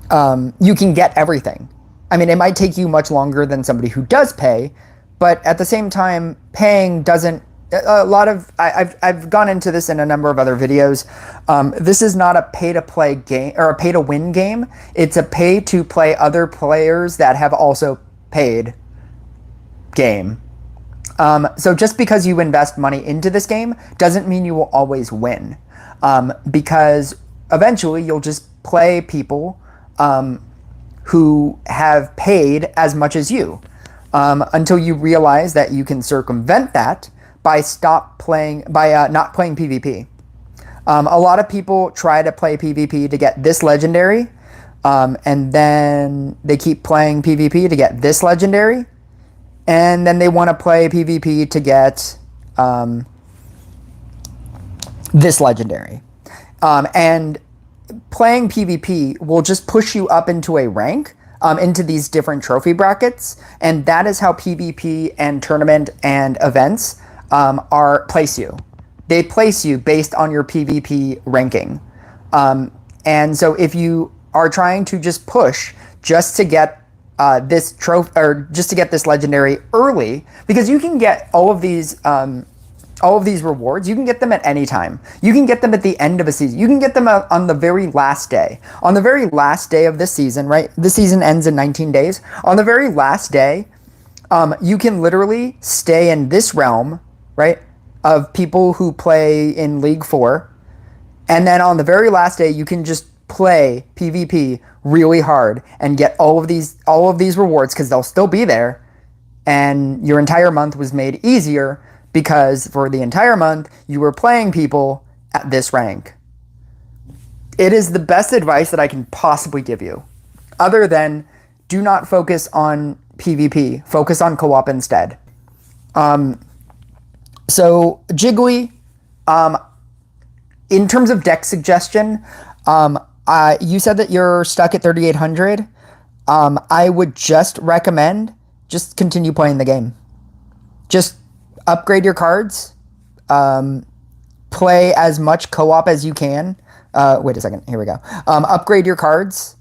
you can get everything. I mean, it might take you much longer than somebody who does pay, but at the same time, paying doesn't. I've gone into this in a number of other videos. This is not a pay-to-play game or a pay-to-win game. It's a pay-to-play other players that have also paid game. So just because you invest money into this game doesn't mean you will always win, because eventually you'll just play people who have paid as much as you, until you realize that you can circumvent that by not playing PvP. A lot of people try to play PvP to get this legendary, and then they keep playing PvP to get this legendary, and then they want to play PvP to get this legendary. And playing PvP will just push you up into a rank, into these different trophy brackets, and that is how PvP and tournament and events place you. They place you based on your PvP ranking. And so if you are trying to just push just to get this trophy or just to get this legendary early, because you can get all of these rewards, you can get them at any time. You can get them at the end of a season. You can get them on the very last day. On the very last day of this season, right? The season ends in 19 days. On the very last day, you can literally stay in this realm, right, of people who play in League 4. And then on the very last day, you can just play PvP really hard and get all of these rewards because they'll still be there. And your entire month was made easier because for the entire month, you were playing people at this rank. It is the best advice that I can possibly give you. Other than, do not focus on PvP. Focus on co-op instead. So, Jiggly, in terms of deck suggestion, you said that you're stuck at 3,800. I would just recommend just continue playing the game. Just upgrade your cards, play as much co-op as you can. Wait a second, here we go. Upgrade your cards.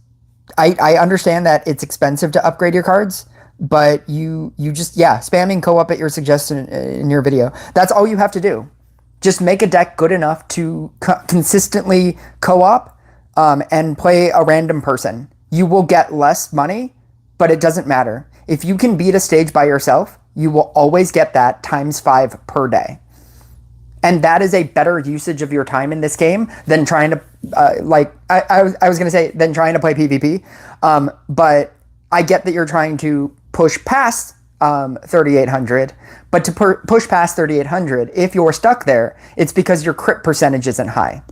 I understand that it's expensive to upgrade your cards, but you just, spamming co-op at your suggestion in your video. That's all you have to do. Just make a deck good enough to consistently co-op and play a random person. You will get less money, but it doesn't matter. If you can beat a stage by yourself, you will always get that times 5 per day. And that is a better usage of your time in this game than trying to, I was going to say, than trying to play PvP. But I get that you're trying to push past 3,800, but to push past 3,800, if you're stuck there, it's because your crit percentage isn't high.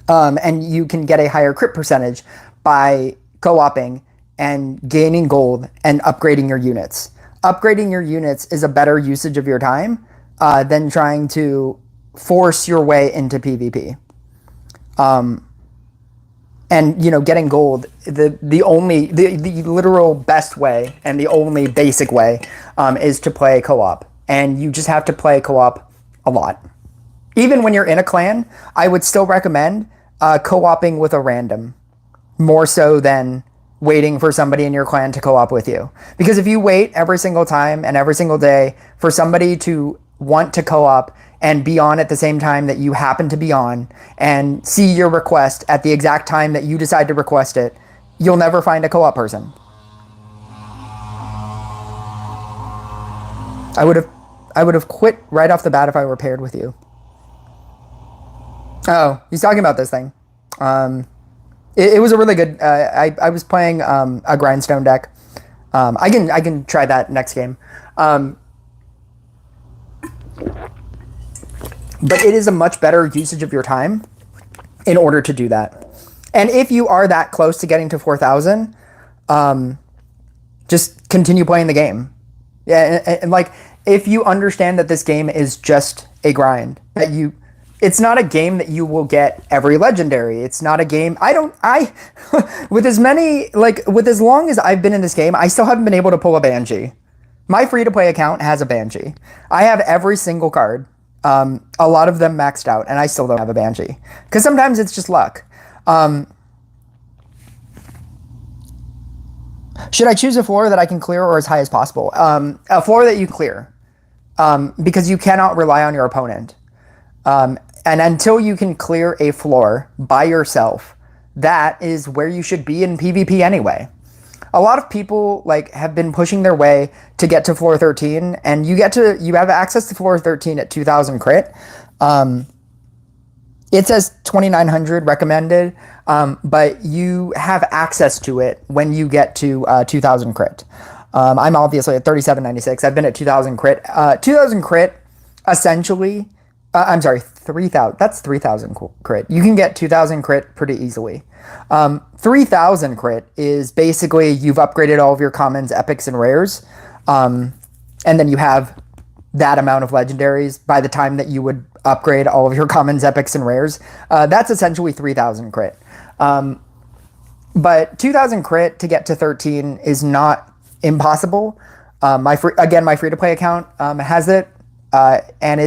And you can get a higher crit percentage by co-oping and gaining gold and upgrading your units. Upgrading your units is a better usage of your time than trying to force your way into PvP. And getting gold, the literal best way and the only basic way is to play co-op, and you just have to play co-op a lot. Even when you're in a clan, I would still recommend co-oping with a random, more so than waiting for somebody in your clan to co-op with you. Because if you wait every single time and every single day for somebody to want to co-op and be on at the same time that you happen to be on and see your request at the exact time that you decide to request it, you'll never find a co-op person. I would have quit right off the bat if I were paired with you. Oh, he's talking about this thing. It was a really good. I was playing a grindstone deck. I can try that next game. But it is a much better usage of your time in order to do that. And if you are that close to getting to 4,000, just continue playing the game. Yeah, and like if you understand that this game is just a grind, it's not a game that you will get every legendary. It's not a game. With as long as I've been in this game, I still haven't been able to pull a Banshee. My free-to-play account has a Banshee. I have every single card. A lot of them maxed out, and I still don't have a Banshee. Because sometimes it's just luck. Should I choose a floor that I can clear or as high as possible? A floor that you clear. Because you cannot rely on your opponent. And until you can clear a floor by yourself, that is where you should be in PvP anyway. A lot of people have been pushing their way to get to floor 13, and you have access to floor 13 at 2,000 crit. It says 2,900 recommended, but you have access to it when you get to 2,000 crit. I'm obviously at 3,796. I've been at 2,000 crit. 2,000 crit, essentially. I'm sorry, 3,000. That's 3,000 crit. You can get 2,000 crit pretty easily. 3,000 crit is basically you've upgraded all of your commons, epics, and rares. And then you have that amount of legendaries by the time that you would upgrade all of your commons, epics, and rares. That's essentially 3,000 crit. But 2,000 crit to get to 13 is not impossible. My free-to-play account has it. And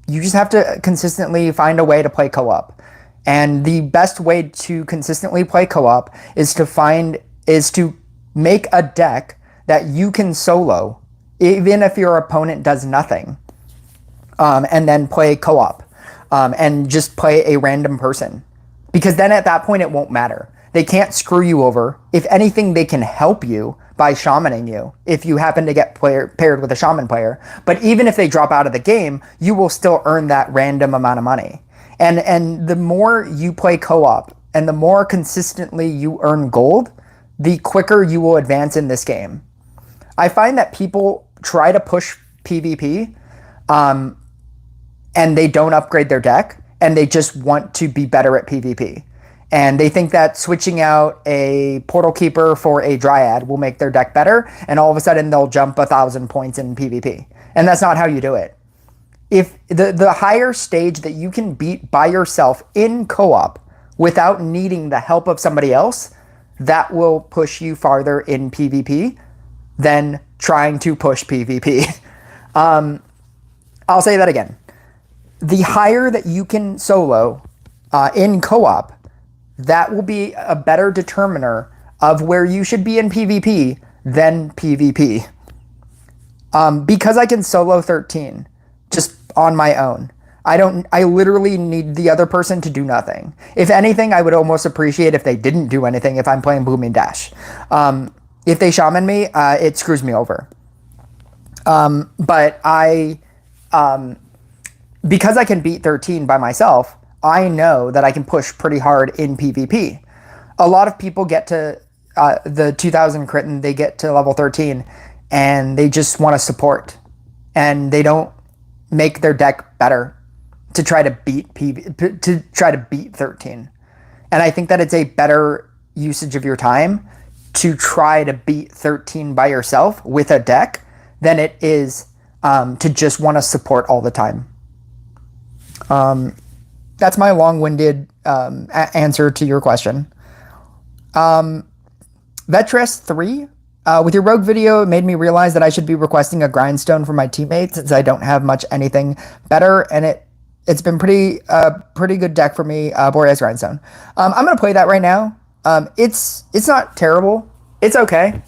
you just have to consistently find a way to play co-op. And the best way to consistently play co-op is to make a deck that you can solo, even if your opponent does nothing, and then play co-op, and just play a random person. Because then at that point it won't matter. They can't screw you over. If anything, they can help you by shamaning you if you happen to get paired with a shaman player. But even if they drop out of the game, you will still earn that random amount of money. And the more you play co-op and the more consistently you earn gold, the quicker you will advance in this game. I find that people try to push PvP and they don't upgrade their deck and they just want to be better at PvP. And they think that switching out a Portal Keeper for a Dryad will make their deck better, and all of a sudden they'll jump 1,000 points in PvP. And that's not how you do it. If the higher stage that you can beat by yourself in co-op without needing the help of somebody else, that will push you farther in PvP than trying to push PvP. I'll say that again. The higher that you can solo in co-op, that will be a better determiner of where you should be in PvP than PvP. Because I can solo 13 just on my own. I literally need the other person to do nothing. If anything, I would almost appreciate if they didn't do anything if I'm playing Booming Dash. If they shaman me, it screws me over. But because I can beat 13 by myself, I know that I can push pretty hard in PvP. A lot of people get to the 2000 crit and they get to level 13 and they just want to support and they don't make their deck better to try to beat to try to beat 13. And I think that it's a better usage of your time to try to beat 13 by yourself with a deck than it is to just want to support all the time. That's my long-winded answer to your question. Vetress 3, with your rogue video, it made me realize that I should be requesting a grindstone for my teammates since I don't have much anything better, and it's been pretty good deck for me, Boreas Grindstone. I'm gonna play that right now. It's not terrible. It's okay.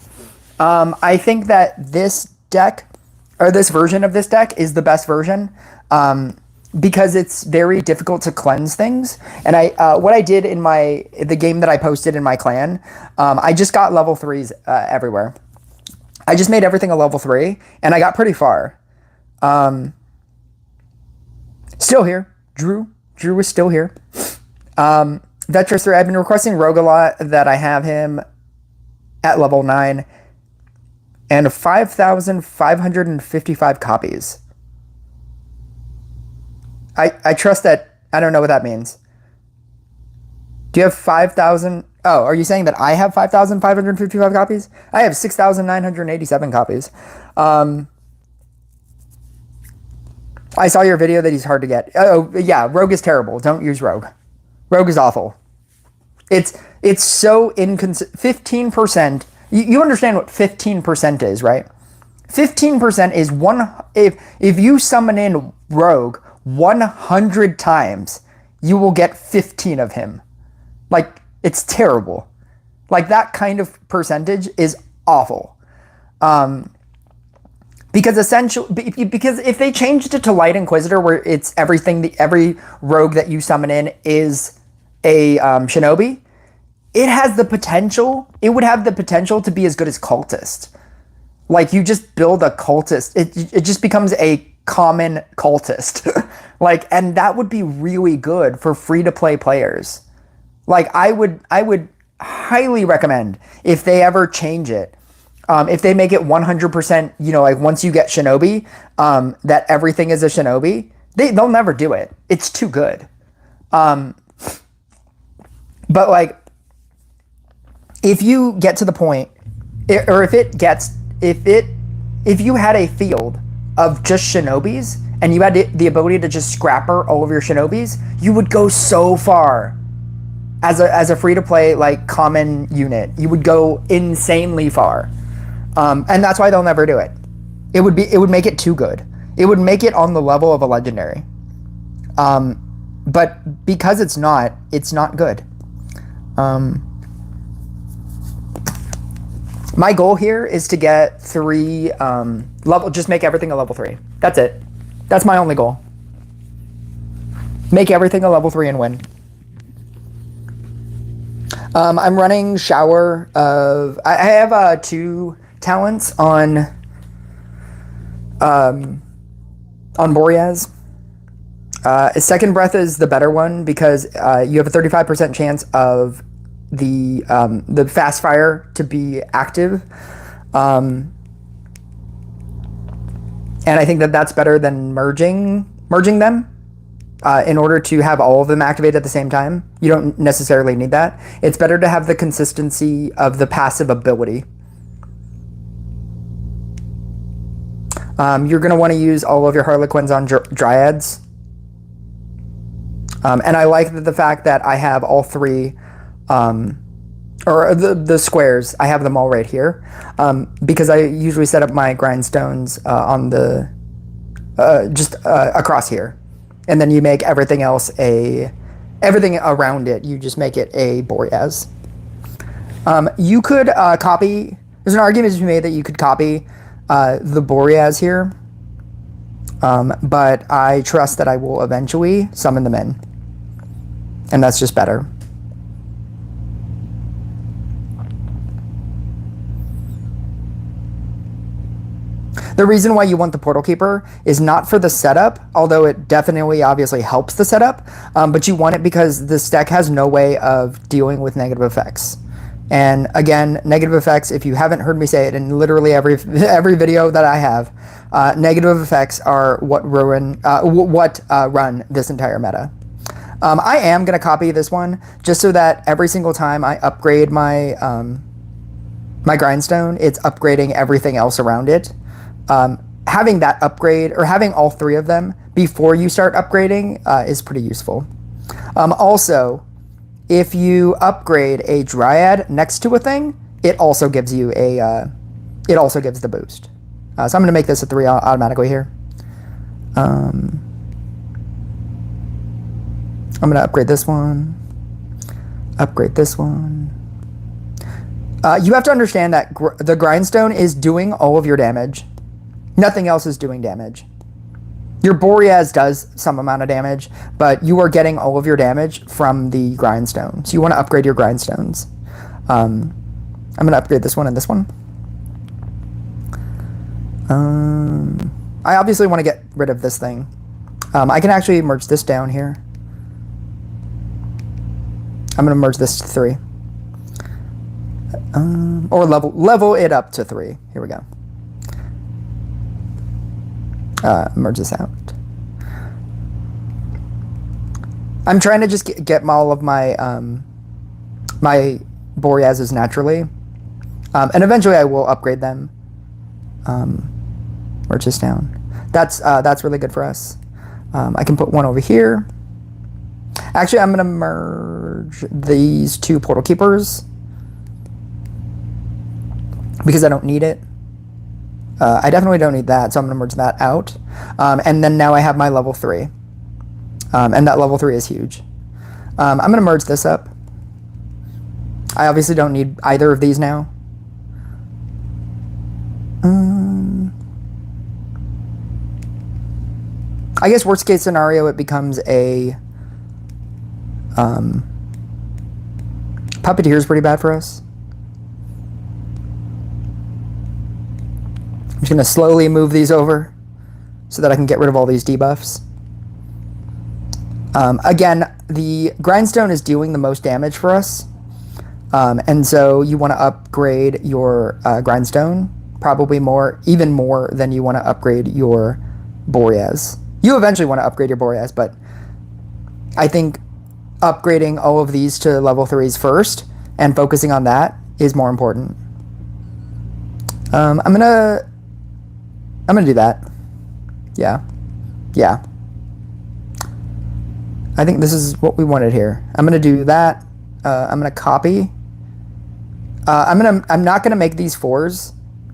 I think that this deck, or this version of this deck, is the best version. Because it's very difficult to cleanse things. And what I did in the game that I posted in my clan, I just got level 3s everywhere. I just made everything a level 3, and I got pretty far. Still here. Drew is still here. Vetress 3, I've been requesting Rogue a lot, that I have him at level 9, and 5,555 copies. I trust that. I don't know what that means. Do you have 5,000? Oh, are you saying that I have 5,555 copies? I have 6,987 copies. I saw your video that he's hard to get. Oh, yeah, Rogue is terrible. Don't use Rogue. Rogue is awful. It's so inconsistent. 15%. You understand what 15% is, right? 15% is one. If you summon in Rogue 100 times, you will get 15 of him. Like, it's terrible. Like, that kind of percentage is awful. Because if they changed it to Light Inquisitor, where it's everything, every rogue that you summon in is a shinobi, it has the potential. It would have the potential to be as good as Cultist. Like, you just build a Cultist. It just becomes a common Cultist. Like, and that would be really good for free-to-play players. Like, I would highly recommend, if they ever change it, if they make it 100%, like once you get Shinobi, that everything is a Shinobi, they'll never do it. It's too good. But like, if you get to the point, or if you had a field of just Shinobis, and you had the ability to just scrapper all of your Shinobis, you would go so far. As a free-to-play, like, common unit, you would go insanely far. And that's why they'll never do it. It would make it too good. It would make it on the level of a legendary. But because it's not good. My goal here is to get 3 just make everything a level 3. That's it. That's my only goal. Make everything a level 3 and win. I'm running Shower of... I have 2 talents on Boreas. Second Breath is the better one because you have a 35% chance of the fast fire to be active. And I think that that's better than merging them. In order to have all of them activate at the same time. You don't necessarily need that. It's better to have the consistency of the passive ability. You're going to want to use all of your Harlequins on Dryads. And I like the fact that I have all 3, or the squares. I have them all right here. Because I usually set up my grindstones on the, just across here. And then you make everything else everything around it, you just make it a Boreas. You could copy, there's an argument to be made that you could copy the Boreas here. But I trust that I will eventually summon them in. And that's just better. The reason why you want the Portal Keeper is not for the setup, although it definitely obviously helps the setup, but you want it because this deck has no way of dealing with negative effects. And again, negative effects, if you haven't heard me say it in literally every video that I have, negative effects are what run this entire meta. I am going to copy this one just so that every single time I upgrade my my grindstone, it's upgrading everything else around it. Having that upgrade, or having all three of them before you start upgrading, is pretty useful. Also, if you upgrade a Dryad next to a thing, it also gives you a it also gives the boost. So I'm going to make this a 3 automatically here. I'm going to upgrade this one. Upgrade this one. You have to understand that the grindstone is doing all of your damage. Nothing else is doing damage. Your Boreas does some amount of damage, but you are getting all of your damage from the grindstone. So you want to upgrade your grindstones. I'm going to upgrade this one and this one. I obviously want to get rid of this thing. I can actually merge this down here. I'm going to merge this to 3. Or level it up to 3. Here we go. Merge this out. I'm trying to just get all of my my Boreases naturally, and eventually I will upgrade them. Merge this down. That's really good for us. I can put one over here. Actually, I'm gonna merge these 2 Portal Keepers because I don't need it. I definitely don't need that, so I'm going to merge that out. And then now I have my level 3. And that level 3 is huge. I'm going to merge this up. I obviously don't need either of these now. I guess worst case scenario, it becomes a... Puppeteer is pretty bad for us. I'm just going to slowly move these over so that I can get rid of all these debuffs. Again, the grindstone is doing the most damage for us. And so you want to upgrade your grindstone, probably even more than you want to upgrade your Boreas. You eventually want to upgrade your Boreas, but I think upgrading all of these to level 3s first and focusing on that is more important. I'm gonna do that. Yeah. I think this is what we wanted here. I'm gonna do that. I'm gonna copy. I'm not gonna make these 4s.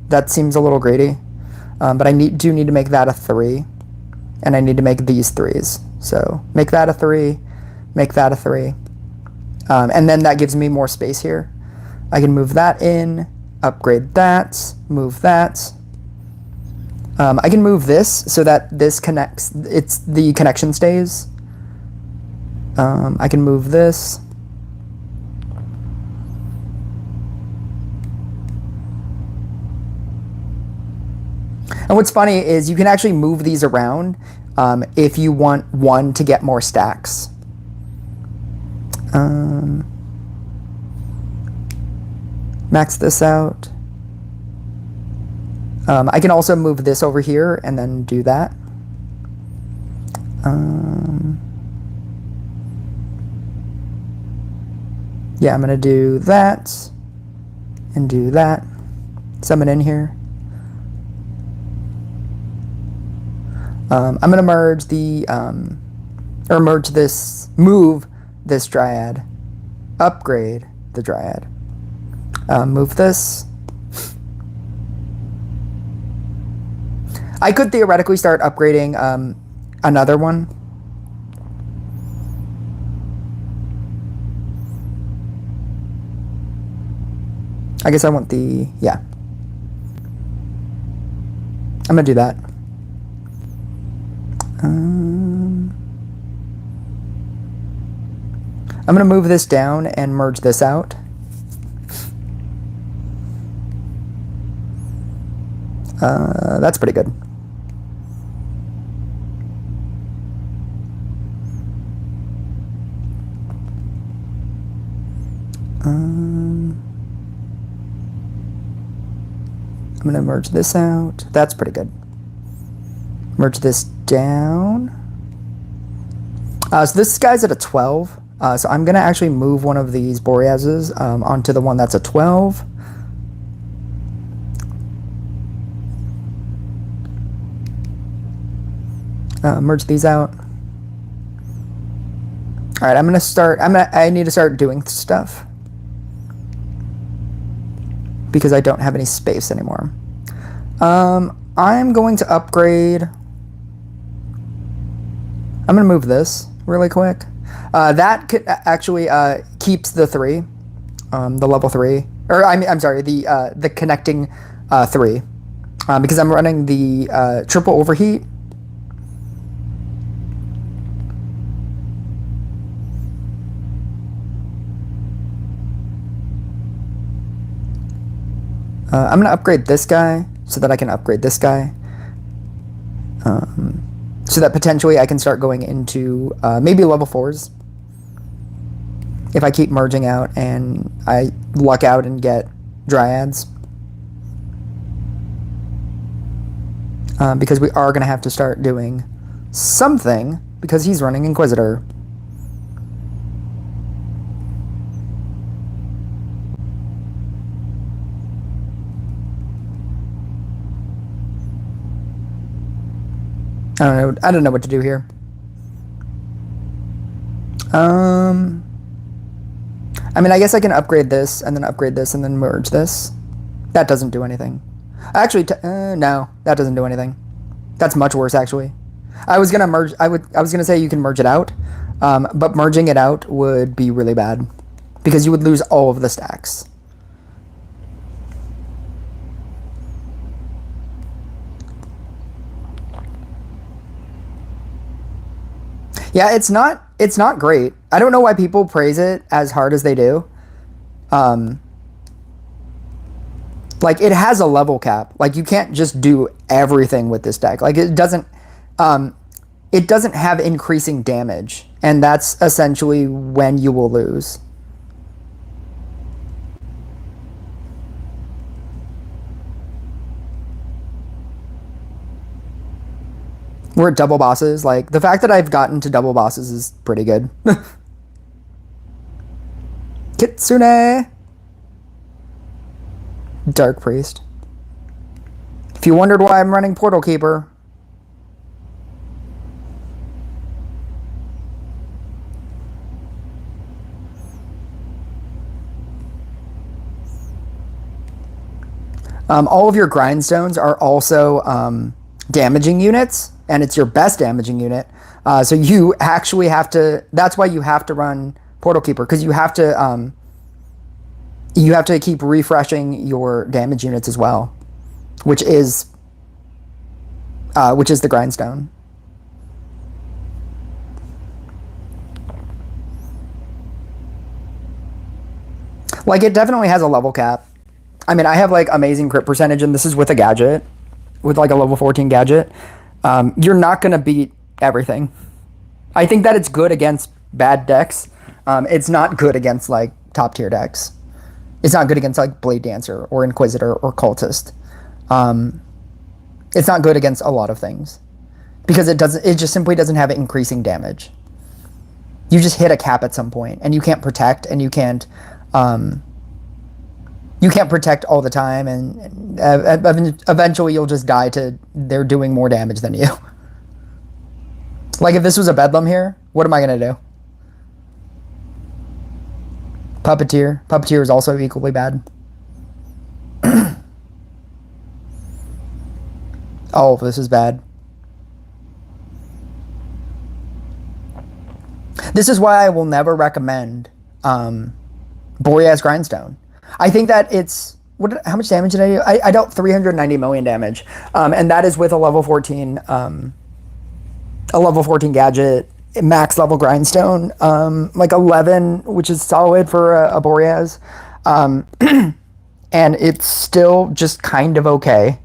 That seems a little greedy. But I do need to make that a 3, and I need to make these 3s. So make that a 3, make that a 3, and then that gives me more space here. I can move that in, upgrade that, move that. I can move this so that this connects. The connection stays. I can move this. And what's funny is you can actually move these around if you want one to get more stacks. Max this out. I can also move this over here and then do that. Yeah, I'm going to do that and do that. Summon in here. I'm going to merge move this Dryad, upgrade the Dryad, move this. I could theoretically start upgrading another one. I guess I want yeah. I'm gonna do that. I'm gonna move this down and merge this out. That's pretty good. I'm gonna merge this out. That's pretty good. Merge this down. So this guy's at a 12. So I'm gonna actually move one of these Boreases onto the one that's a 12. Merge these out. All right, I need to start doing stuff because I don't have any space anymore. I'm going to upgrade. I'm going to move this really quick. That could actually keeps the 3, the level 3, or I'm sorry, the connecting 3, because I'm running the triple overheat. I'm going to upgrade this guy so that I can upgrade this guy. So that potentially I can start going into maybe level 4s. If I keep merging out and I luck out and get Dryads. Because we are going to have to start doing something because he's running Inquisitor. I don't know what to do here. I mean, I guess I can upgrade this and then upgrade this and then merge this. That doesn't do anything. Actually, no, that doesn't do anything. That's much worse, actually. I was gonna merge. I was gonna say you can merge it out, but merging it out would be really bad because you would lose all of the stacks. Yeah, it's not great. I don't know why people praise it as hard as they do. Like it has a level cap. Like you can't just do everything with this deck. Like it doesn't have increasing damage, and that's essentially when you will lose. We're at double bosses. Like, the fact that I've gotten to double bosses is pretty good. Kitsune! Dark Priest. If you wondered why I'm running Portal Keeper. All of your grindstones are also damaging units, and it's your best damaging unit. So you actually have to. That's why you have to run Portal Keeper, because you have to keep refreshing your damage units as well, which is the grindstone. Like it definitely has a level cap. I mean, I have like amazing crit percentage, and this is with a gadget, with like a level 14 gadget. You're not gonna beat everything. I think that it's good against bad decks. It's not good against like top tier decks. It's not good against like Blade Dancer or Inquisitor or Cultist. It's not good against a lot of things because it just simply doesn't have increasing damage. You just hit a cap at some point, and you can't protect, and you can't protect all the time, and eventually you'll just die to they're doing more damage than you. Like if this was a Bedlam here, what am I gonna do? Puppeteer. Puppeteer is also equally bad. Oh, this is bad. This is why I will never recommend Boreas Grindstone. I think that it's how much damage did I do? I dealt 390 million damage, and that is with a level 14 gadget, max level grindstone, like 11, which is solid for a Boreas, and it's still just kind of okay.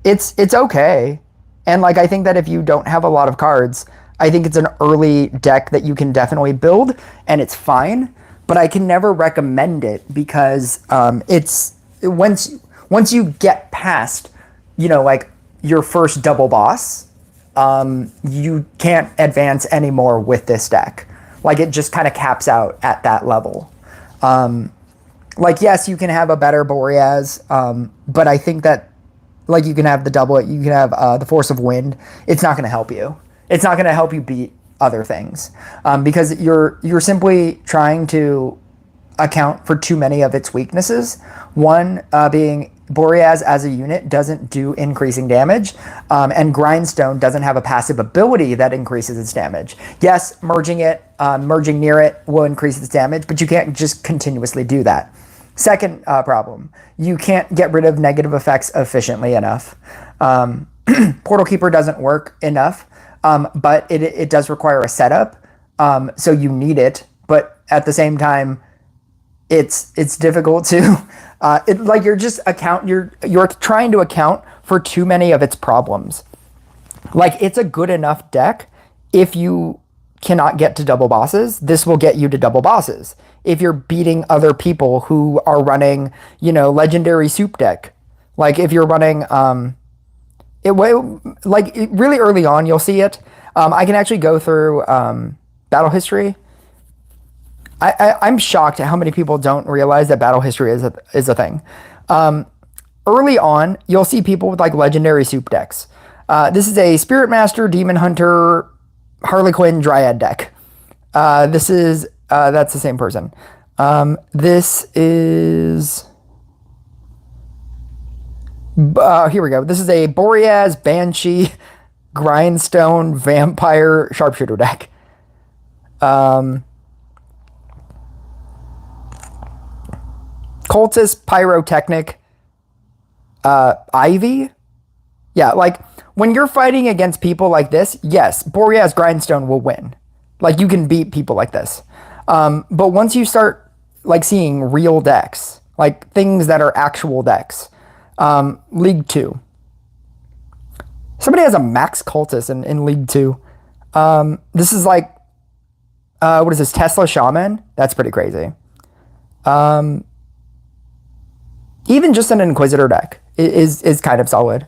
it's okay. And like I think that if you don't have a lot of cards, I think it's an early deck that you can definitely build and it's fine. But I can never recommend it because it's once you get past, like your first double boss, you can't advance anymore with this deck. Like it just kind of caps out at that level. Like yes, you can have a better Boreas, but I think that like you can have the double, you can have the Force of Wind. It's not going to help you. It's not going to help you beat other things because you're simply trying to account for too many of its weaknesses. One being Boreas as a unit doesn't do increasing damage, and Grindstone doesn't have a passive ability that increases its damage. Yes, merging near it will increase its damage, but you can't just continuously do that. Second problem, you can't get rid of negative effects efficiently enough. Portal Keeper doesn't work enough, but it does require a setup, so you need it. But at the same time, it's difficult to like you're trying to account for too many of its problems. Like it's a good enough deck if you cannot get to double bosses. This will get you to double bosses if you're beating other people who are running legendary soup deck. Like if you're running really early on, you'll see it. I can actually go through battle history. I'm shocked at how many people don't realize that battle history is a thing. Early on, you'll see people with like legendary soup decks. This is a Spirit Master, Demon Hunter, Harley Quinn, Dryad deck. This is that's the same person. This is here we go. This is a Boreas, Banshee, Grindstone, Vampire, Sharpshooter deck. Cultist, Pyrotechnic, Ivy. Yeah, like when you're fighting against people like this, yes, Boreas Grindstone will win. Like you can beat people like this. But once you start like seeing real decks, like things that are actual decks, League 2. Somebody has a Max Cultist in League 2. This is like, what is this, Tesla Shaman? That's pretty crazy. Even just an Inquisitor deck is kind of solid.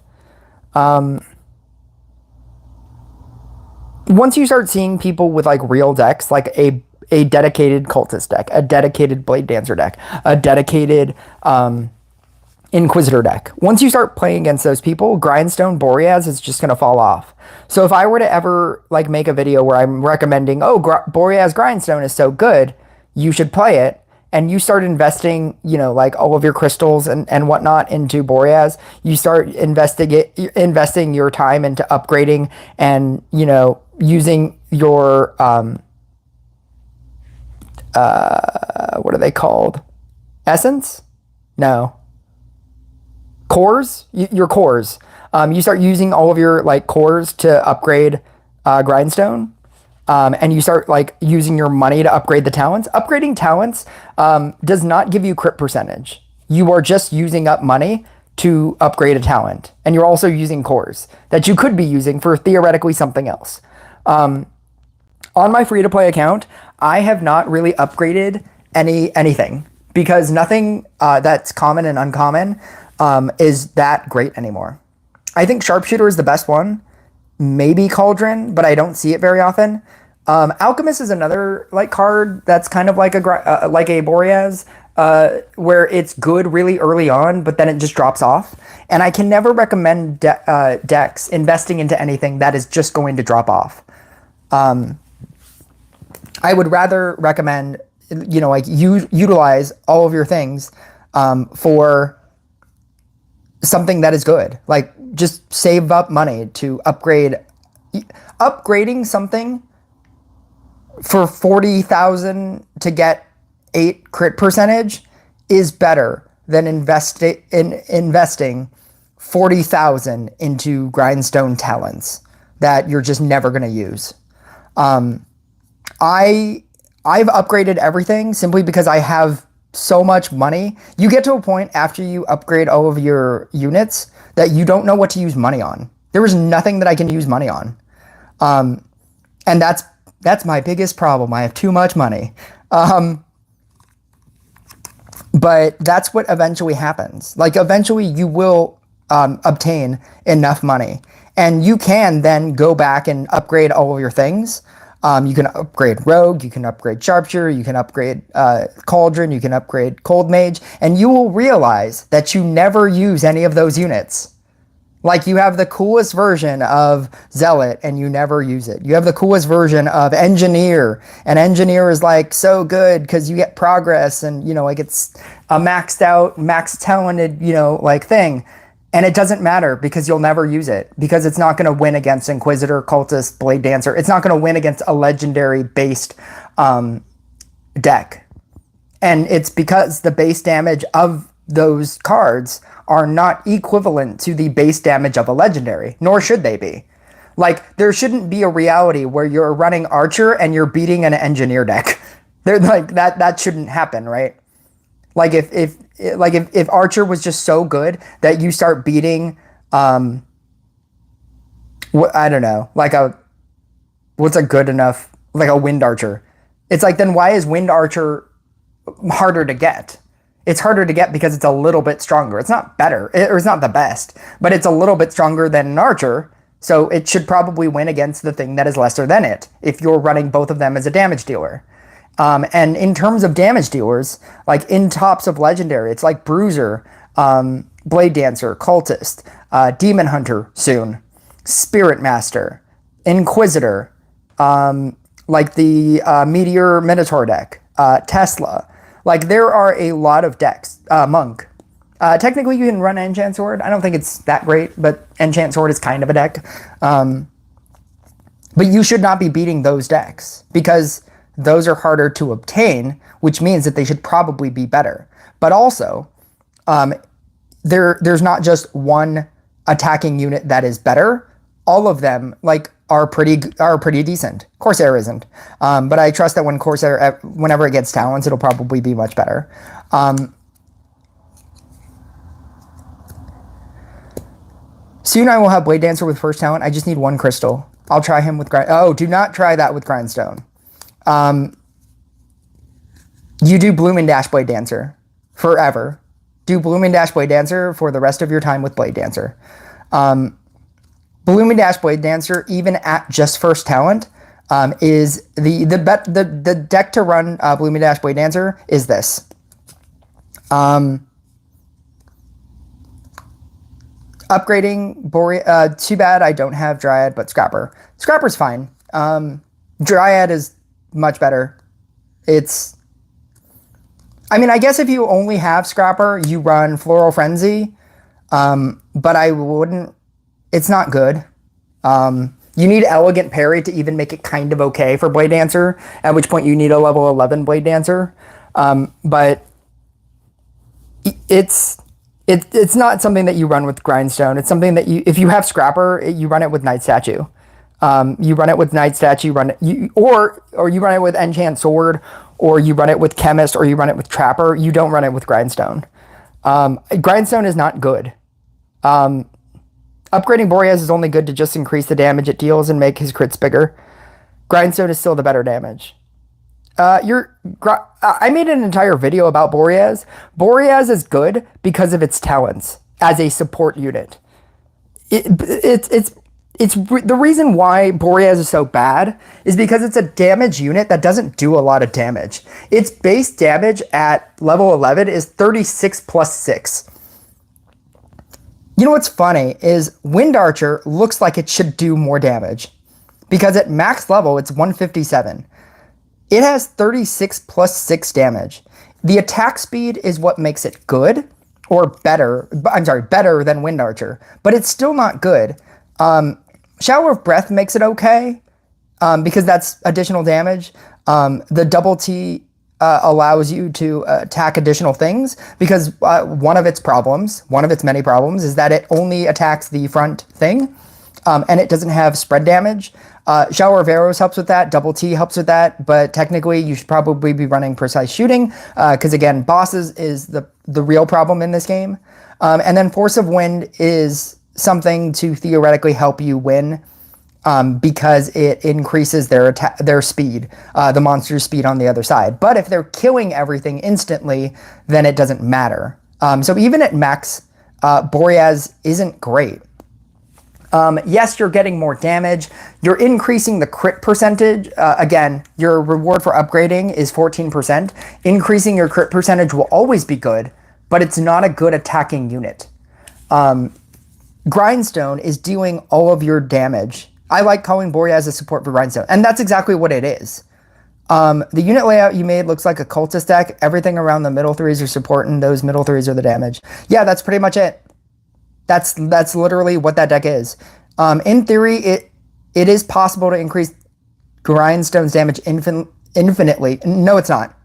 Once you start seeing people with like real decks, like a dedicated Cultist deck, a dedicated Blade Dancer deck, a dedicated Inquisitor deck. Once you start playing against those people, Grindstone Boreas is just going to fall off. So if I were to ever like make a video where I'm recommending, Boreas Grindstone is so good, you should play it, and you start investing, like all of your crystals and whatnot into Boreas, you start investing your time into upgrading and, using your, what are they called? Essence? No. Cores? Your cores. You start using all of your like cores to upgrade Grindstone. And you start like using your money to upgrade the talents. Upgrading talents does not give you crit percentage. You are just using up money to upgrade a talent. And you're also using cores that you could be using for theoretically something else. On my free-to-play account, I have not really upgraded anything because nothing that's common and uncommon is that great anymore. I think Sharpshooter is the best one. Maybe Cauldron, but I don't see it very often. Alchemist is another like card that's kind of like a Boreas, where it's good really early on, but then it just drops off. And I can never recommend decks investing into anything that is just going to drop off. I would rather recommend, utilize all of your things for something that is good. Like just save up money to upgrade. Upgrading something for 40,000 to get 8 crit percentage is better than investing 40,000 into Grindstone talents that you're just never going to use. I've upgraded everything simply because I have so much money. You get to a point after you upgrade all of your units that you don't know what to use money on. There is nothing that I can use money on. And that's my biggest problem. I have too much money. But that's what eventually happens. Like, eventually you will obtain enough money, and you can then go back and upgrade all of your things. You can upgrade Rogue, you can upgrade Sharpshooter, you can upgrade Cauldron, you can upgrade Cold Mage, and you will realize that you never use any of those units. Like, you have the coolest version of Zealot and you never use it. You have the coolest version of Engineer, and Engineer is like so good because you get progress and, you know, like it's a maxed out, max talented, you know, like thing. And it doesn't matter because you'll never use it, because it's not going to win against Inquisitor, Cultist, Blade Dancer. It's not going to win against a legendary based deck. And it's because the base damage of those cards are not equivalent to the base damage of a legendary, nor should they be. Like, there shouldn't be a reality where you're running Archer and you're beating an Engineer deck. They're like that shouldn't happen, right? Like, if Archer was just so good that you start beating, I don't know, like what's a good enough, like a Wind Archer? It's like, then why is Wind Archer harder to get? It's harder to get because it's a little bit stronger. It's not better, or it's not the best, but it's a little bit stronger than an Archer. So it should probably win against the thing that is lesser than it, if you're running both of them as a damage dealer. And in terms of damage dealers, like in tops of Legendary, it's like Bruiser, Blade Dancer, Cultist, Demon Hunter soon, Spirit Master, Inquisitor, like the Meteor Minotaur deck, Tesla. Like, there are a lot of decks. Monk. Technically, you can run Enchant Sword. I don't think it's that great, but Enchant Sword is kind of a deck. But you should not be beating those decks, because those are harder to obtain, which means that they should probably be better. But also, there's not just one attacking unit that is better. All of them, like, are pretty decent. Corsair isn't, but I trust that when Corsair, whenever it gets talents, it'll probably be much better. Soon I will have Blade Dancer with first talent. I just need one crystal. I'll try him with do not try that with Grindstone. You do Bloom and Dash Blade Dancer forever. Do Bloom and Dash Blade Dancer for the rest of your time with Blade Dancer. Bloom and Dash Blade Dancer, even at just first talent, is the deck to run Bloom and Dash Blade Dancer is this. Upgrading Boreas, too bad I don't have Dryad, but Scrapper. Scrapper's fine. Dryad is much better. I mean, I guess if you only have Scrapper, you run Floral Frenzy, but I wouldn't. It's not good. You need Elegant Parry to even make it kind of okay for Blade Dancer, at which point you need a level 11 Blade Dancer. But it's not something that you run with Grindstone. It's something that if you have Scrapper, you run it with Night Statue. You run it with Night Statue, or you run it with Enchant Sword, or you run it with Chemist, or you run it with Trapper. You don't run it with Grindstone. Grindstone is not good. Upgrading Boreas is only good to just increase the damage it deals and make his crits bigger. Grindstone is still the better damage. I made an entire video about Boreas. Boreas is good because of its talents as a support unit. It's the reason why Boreas is so bad is because it's a damage unit that doesn't do a lot of damage. Its base damage at level 11 is 36 plus 6. You know what's funny is Wind Archer looks like it should do more damage, because at max level it's 157. It has 36 plus 6 damage. The attack speed is what makes it good, or better. I'm sorry, better than Wind Archer, but it's still not good. Shower of Breath makes it okay, because that's additional damage. The double T allows you to attack additional things, because one of its many problems, is that it only attacks the front thing. And it doesn't have spread damage. Shower of Arrows helps with that. Double T helps with that. But technically, you should probably be running Precise Shooting because, again, bosses is the real problem in this game. And then Force of Wind is something to theoretically help you win because it increases their speed, the monster's speed on the other side. But if they're killing everything instantly, then it doesn't matter. So even at max, Boreas isn't great. Yes, you're getting more damage. You're increasing the crit percentage. Again, your reward for upgrading is 14%. Increasing your crit percentage will always be good, but it's not a good attacking unit. Grindstone is doing all of your damage. I like calling Boreas a support for Grindstone, and that's exactly what it is. The unit layout you made looks like a cultist deck. Everything around the middle threes are support, and those middle threes are the damage. Yeah, that's pretty much it. That's literally what that deck is. In theory, it is possible to increase Grindstone's damage infinitely. No, it's not.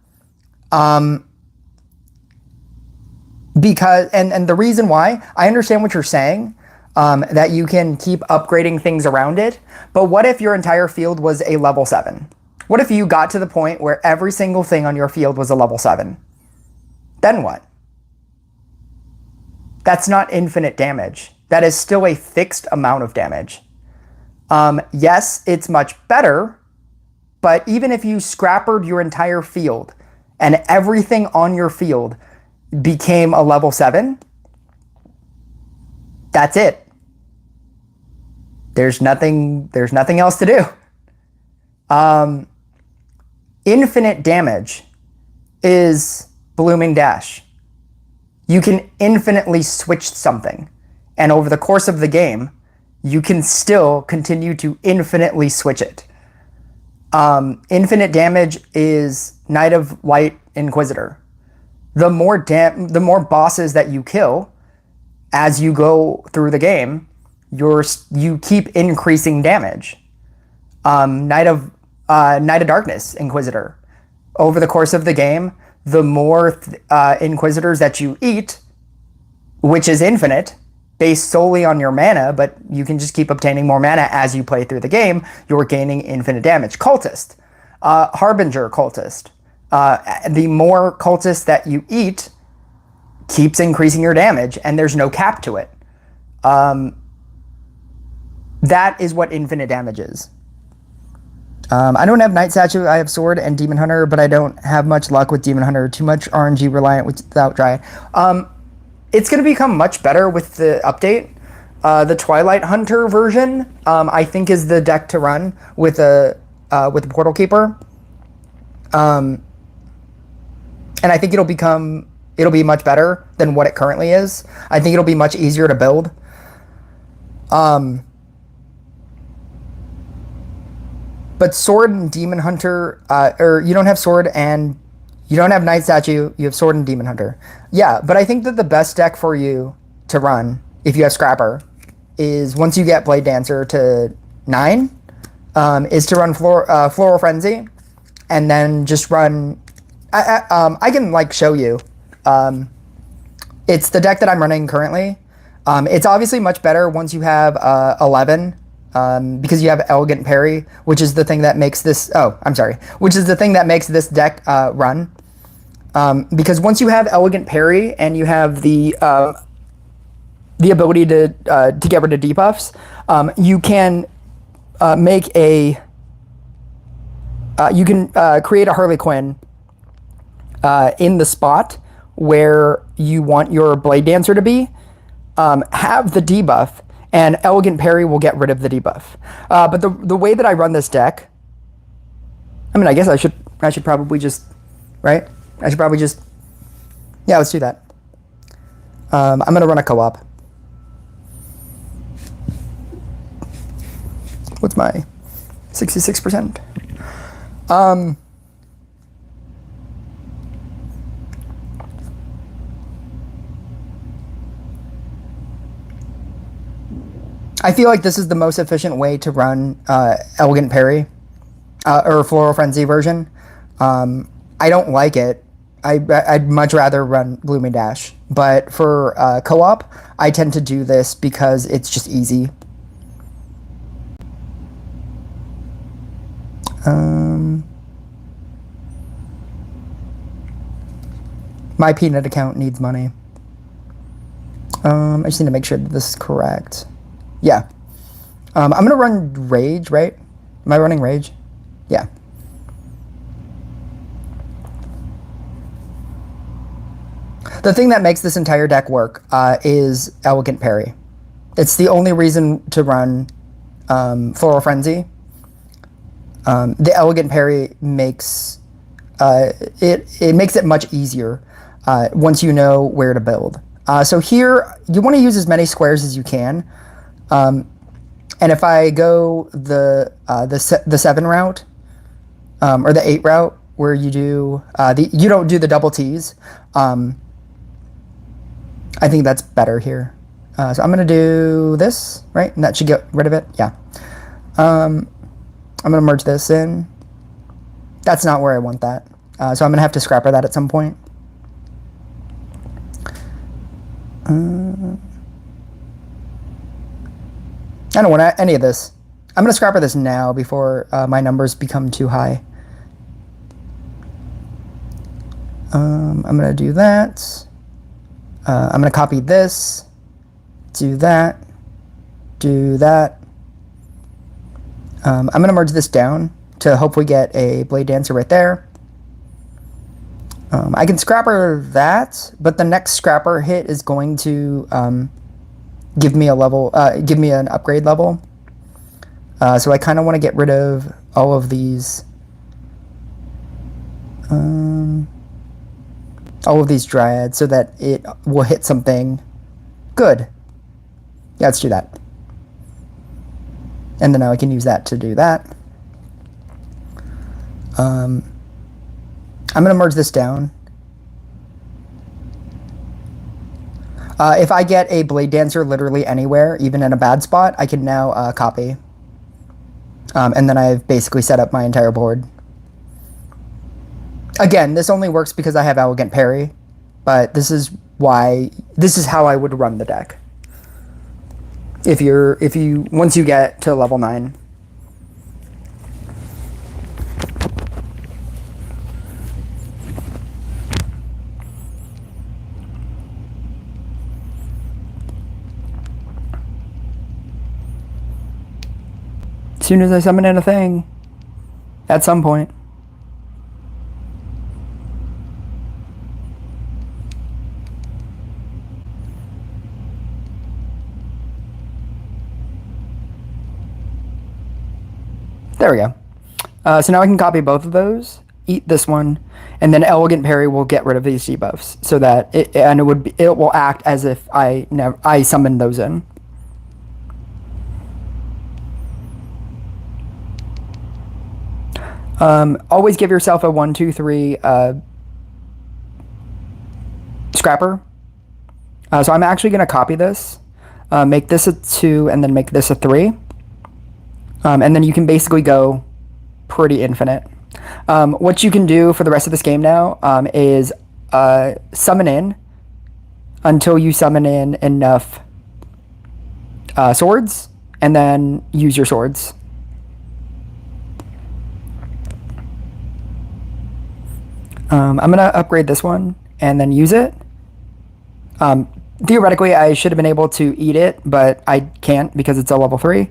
Because and the reason why, I understand what you're saying, that you can keep upgrading things around it, but what if your entire field was a level 7? What if you got to the point where every single thing on your field was a level 7? Then what? That's not infinite damage. That is still a fixed amount of damage. Yes, it's much better, but even if you scrappered your entire field and everything on your field became a level 7, that's it. There's nothing else to do. Infinite damage is Blooming Dash. You can infinitely switch something, and over the course of the game, you can still continue to infinitely switch it. Infinite damage is Knight of Light Inquisitor. The more bosses that you kill as you go through the game, you keep increasing damage. Knight of Darkness Inquisitor. Over the course of the game, the more Inquisitors that you eat, which is infinite, based solely on your mana, but you can just keep obtaining more mana as you play through the game, you're gaining infinite damage. Cultist. Harbinger Cultist. The more cultists that you eat keeps increasing your damage, and there's no cap to it. That is what infinite damage is. I don't have Night Statue, I have Sword and Demon Hunter, but I don't have much luck with Demon Hunter. Too much RNG reliant without Dryad. It's going to become much better with the update. The Twilight Hunter version, I think, is the deck to run with the Portal Keeper. And I think it'll be much better than what it currently is. I think it'll be much easier to build. But Sword and Demon Hunter, or you don't have Sword and you don't have Night Statue, you have Sword and Demon Hunter. Yeah, but I think that the best deck for you to run, if you have Scrapper, is once you get Blade Dancer to 9, is to run Floral Frenzy, and then just run... I can, show you. It's the deck that I'm running currently. It's obviously much better once you have 11, because you have Elegant Parry, which is the thing that makes this... which is the thing that makes this deck run. Because once you have Elegant Parry and you have the ability to get rid of debuffs, you can make a... you can create a Harley Quinn in the spot where you want your Blade Dancer to be, have the debuff, and Elegant Parry will get rid of the debuff. But the way that I run this deck, I mean, I guess I should probably just, right? I should probably just, yeah, let's do that. I'm gonna run a co-op. What's my 66%? I feel like this is the most efficient way to run Elegant Parry, or Floral Frenzy version. I don't like it. I'd much rather run Gloomy Dash. But for co-op, I tend to do this because it's just easy. My peanut account needs money. I just need to make sure that this is correct. Yeah. I'm going to run Rage, right? Am I running Rage? Yeah. The thing that makes this entire deck work is Elegant Parry. It's the only reason to run Floral Frenzy. The Elegant Parry makes it makes it much easier once you know where to build. So here, you want to use as many squares as you can. And if I go the 7 route, or the 8 route, where you do you don't do the double T's, I think that's better here. So I'm gonna do this, right? And that should get rid of it. Yeah. I'm gonna merge this in. That's not where I want that. So I'm gonna have to scrapper that at some point. I don't want any of this. I'm going to scrapper this now before my numbers become too high. I'm going to do that. I'm going to copy this. Do that. Do that. I'm going to merge this down to hopefully get a Blade Dancer right there. I can scrapper that, but the next scrapper hit is going to give me a level, give me an upgrade level. So I kind of want to get rid of all of these, dryads so that it will hit something good. Yeah, let's do that. And then now I can use that to do that. I'm going to merge this down. If I get a Blade Dancer literally anywhere, even in a bad spot, I can now copy. And then I've basically set up my entire board. Again, this only works because I have Elegant Parry, but this is how I would run the deck. Once you get to level 9. As soon as I summon in a thing, at some point. There we go. So now I can copy both of those, eat this one, and then Elegant Parry will get rid of these debuffs, so that it will act as if I summoned those in. Always give yourself a 1, 2, 3 scrapper. So I'm actually going to copy this, make this a 2, and then make this a 3. And then you can basically go pretty infinite. What you can do for the rest of this game now is summon in until you summon in enough swords, and then use your swords. I'm going to upgrade this one and then use it. Theoretically, I should have been able to eat it, but I can't because it's a level 3,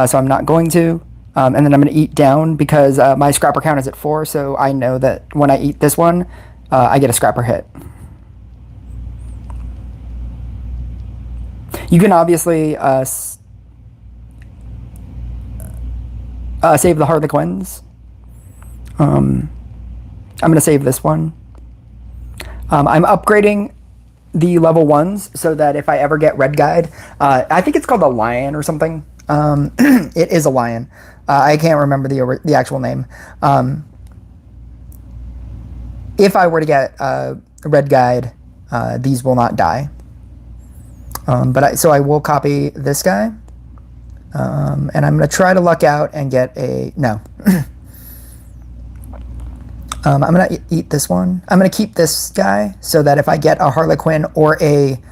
so I'm not going to. And then I'm going to eat down because my scrapper count is at 4, so I know that when I eat this one, I get a scrapper hit. You can obviously save the Harlequins. I'm going to save this one. I'm upgrading the level 1s so that if I ever get Red Guide, I think it's called a Lion or something. It is a Lion. I can't remember the actual name. If I were to get Red Guide, these will not die. So I will copy this guy. And I'm going to try to luck out and get a... No. I'm going to eat this one. I'm going to keep this guy so that if I get a Harlequin or a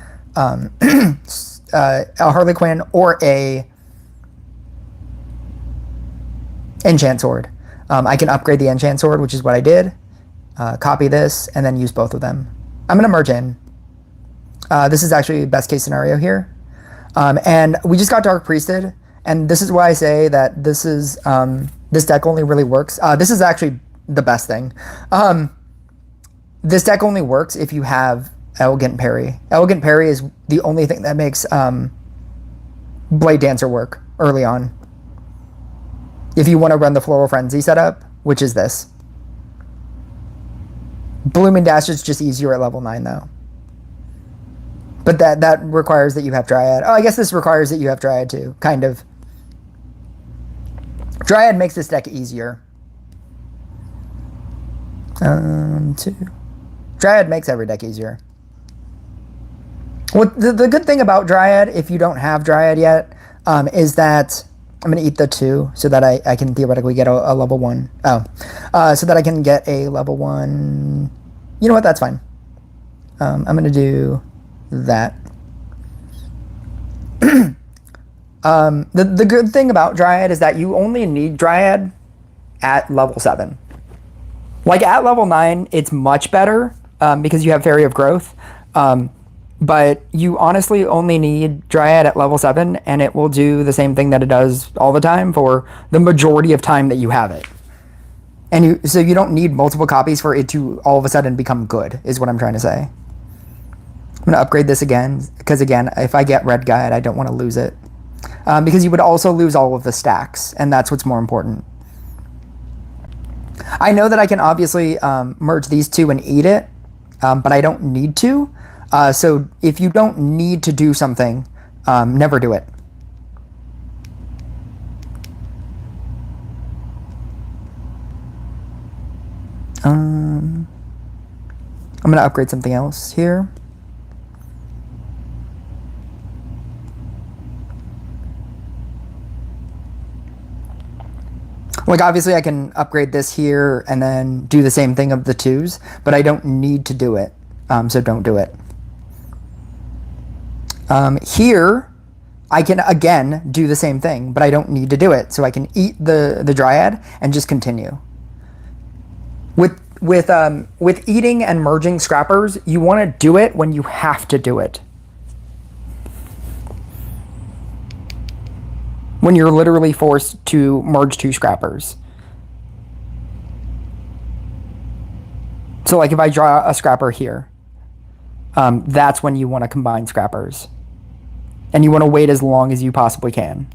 Harlequin or a Enchant Sword, I can upgrade the enchant sword, which is what I did. Copy this, and then use both of them. I'm going to merge in. This is actually best case scenario here. And we just got Dark Priested, and this is why I say that this is this deck only really works. This is actually the best thing. This deck only works if you have Elegant Parry. Elegant Parry is the only thing that makes Blade Dancer work early on. If you want to run the Floral Frenzy setup, which is this. Blooming Dash is just easier at level 9 though. But that requires that you have Dryad. Oh, I guess this requires that you have Dryad too, kind of. Dryad makes this deck easier. 2. Dryad makes every deck easier. What the good thing about Dryad, if you don't have Dryad yet, is that I'm going to eat the 2 so that I can theoretically get a level 1. So that I can get a level 1. You know what? That's fine. I'm going to do that. The good thing about Dryad is that you only need Dryad at level 7. Like at level 9, it's much better because you have Fairy of Growth. But you honestly only need Dryad at level 7, and it will do the same thing that it does all the time for the majority of time that you have it. And so you don't need multiple copies for it to all of a sudden become good, is what I'm trying to say. I'm going to upgrade this again, because again, if I get Red Guide, I don't want to lose it. Because you would also lose all of the stacks, and that's what's more important. I know that I can obviously merge these two and eat it, but I don't need to. So if you don't need to do something, never do it. I'm going to upgrade something else here. Like obviously I can upgrade this here and then do the same thing of the 2s, but I don't need to do it. So don't do it. Here, I can again do the same thing, but I don't need to do it. So I can eat the Dryad and just continue. With eating and merging Scrappers, you want to do it when you have to do it. When you're literally forced to merge 2 Scrappers. So like if I draw a Scrapper here, that's when you want to combine Scrappers. And you want to wait as long as you possibly can.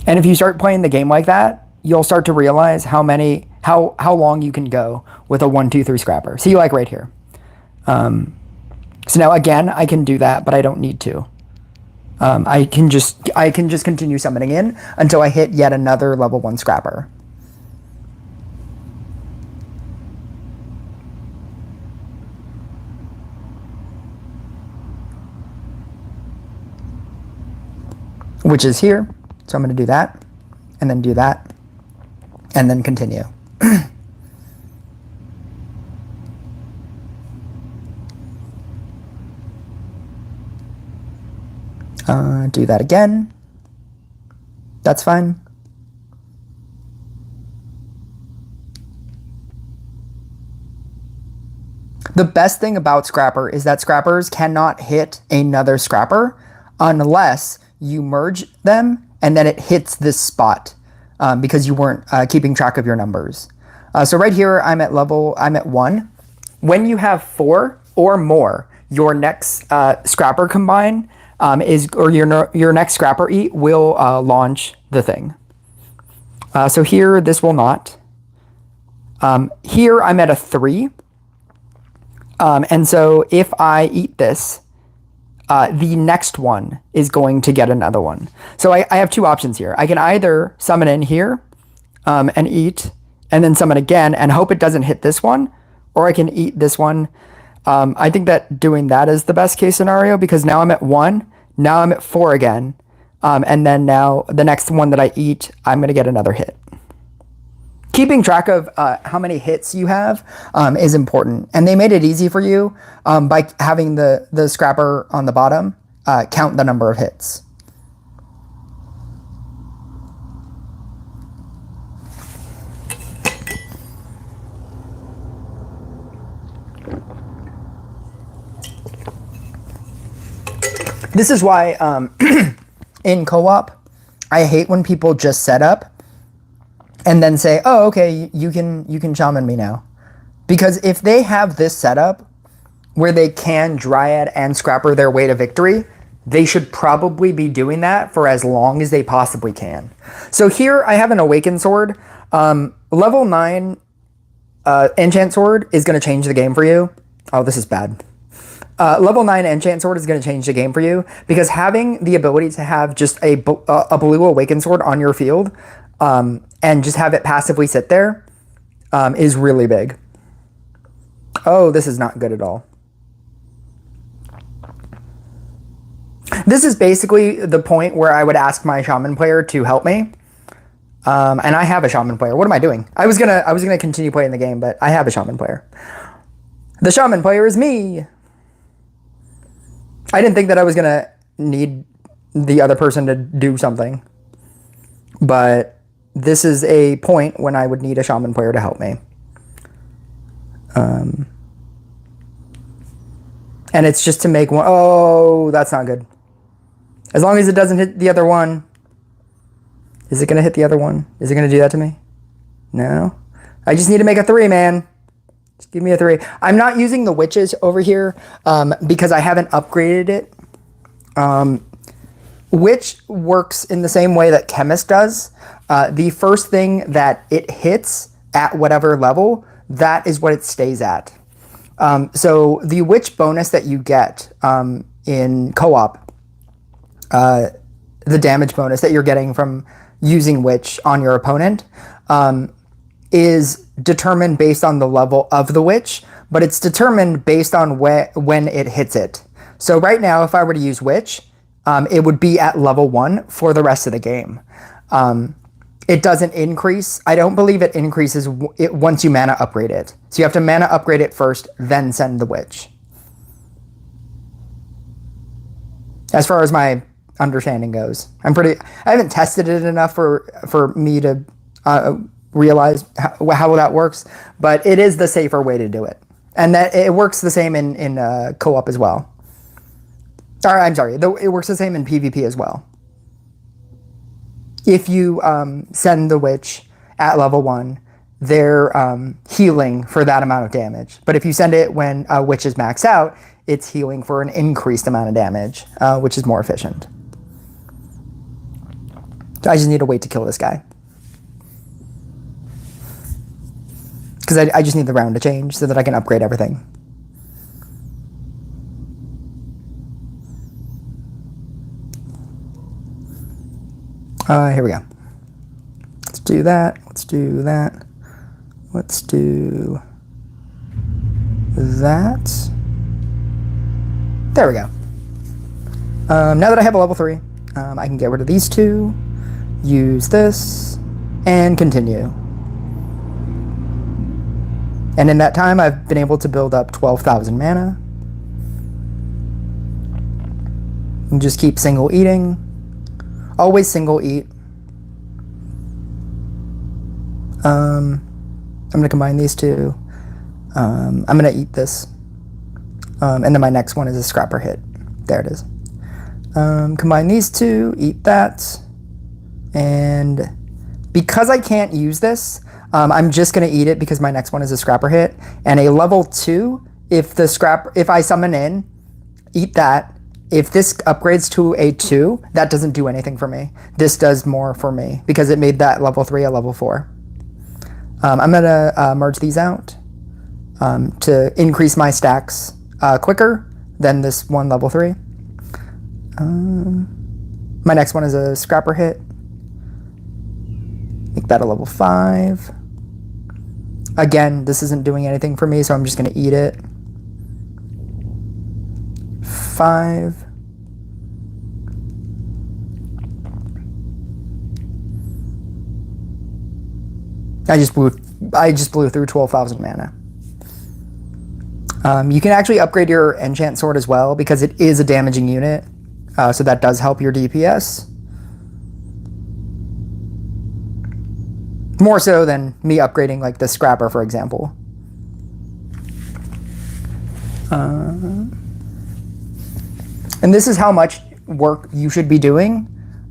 And if you start playing the game like that, you'll start to realize how long you can go with a 1, 2, 3 Scrapper. See, like right here. So now again, I can do that, but I don't need to. I can just continue summoning in until I hit yet another level 1 Scrapper. Which is here. So I'm going to do that, and then do that, and then continue. Do that again. That's fine. The best thing about Scrapper is that Scrappers cannot hit another Scrapper unless you merge them and then it hits this spot because you weren't keeping track of your numbers. So right here, I'm at 1. When you have 4 or more, your next Scrapper combine your next Scrapper eat will launch the thing. So here, this will not. Here, I'm at a 3. And so if I eat this, the next one is going to get another one. So I have 2 options here. I can either summon in here and eat, and then summon again and hope it doesn't hit this one, or I can eat this one. I think that doing that is the best case scenario because now I'm at 1, now I'm at 4 again, and then now the next one that I eat, I'm going to get another hit. Keeping track of how many hits you have is important. And they made it easy for you by having the Scrapper on the bottom count the number of hits. This is why in co-op, I hate when people just set up and then say, "Oh, okay, you can shaman me now," because if they have this setup where they can dryad and scrapper their way to victory, they should probably be doing that for as long as they possibly can. So here I have an awakened sword. Level 9 enchant sword is going to change the game for you. Oh, this is bad. Level 9 enchant sword is going to change the game for you, because having the ability to have just a blue awakened sword on your field and just have it passively sit there is really big. Oh, this is not good at all. This is basically the point where I would ask my shaman player to help me. And I have a shaman player. What am I doing? I was gonna continue playing the game, but I have a shaman player. The shaman player is me. I didn't think that I was gonna need the other person to do something, but this is a point when I would need a shaman player to help me. And it's just to make one. Oh, that's not good. As long as it doesn't hit the other one. Is it going to hit the other one? Is it going to do that to me? No. I just need to make a 3, man. Just give me a 3. I'm not using the witches over here because I haven't upgraded it. Witch works in the same way that Chemist does. The first thing that it hits at whatever level, that is what it stays at. So the witch bonus that you get in co-op, the damage bonus that you're getting from using witch on your opponent, is determined based on the level of the witch, but it's determined based on when it hits it. So right now, if I were to use witch, it would be at level 1 for the rest of the game. It doesn't increase. I don't believe it increases once you mana upgrade it. So you have to mana upgrade it first, then send the witch. As far as my understanding goes, I haven't tested it enough for me to realize how that works, but it is the safer way to do it, and that it works the same in co-op as well. Or I'm sorry, it works the same in PvP as well. If you send the witch at level 1, they're healing for that amount of damage. But if you send it when a witch is maxed out, it's healing for an increased amount of damage, which is more efficient. So I just need to wait to kill this guy. Because I just need the round to change so that I can upgrade everything. Here we go. Let's do that. Let's do that. Let's do that. There we go. Now that I have a level 3, I can get rid of these 2, use this, and continue. And in that time, I've been able to build up 12,000 mana. And just keep single eating. Always single eat. I'm going to combine these 2. I'm going to eat this. And then my next one is a scrapper hit. There it is. Combine these 2, eat that. And because I can't use this, I'm just going to eat it because my next one is a scrapper hit. And a level 2, if I summon in, eat that. If this upgrades to a 2, that doesn't do anything for me. This does more for me because it made that level 3 a level 4. I'm going to merge these out to increase my stacks quicker than this one level 3. My next one is a scrapper hit. Make that a level 5. Again, this isn't doing anything for me, so I'm just going to eat it. 5. I just blew through 12,000 mana. You can actually upgrade your enchant sword as well because it is a damaging unit. so that does help your DPS. More so than me upgrading like the Scrapper, for example. And this is how much work you should be doing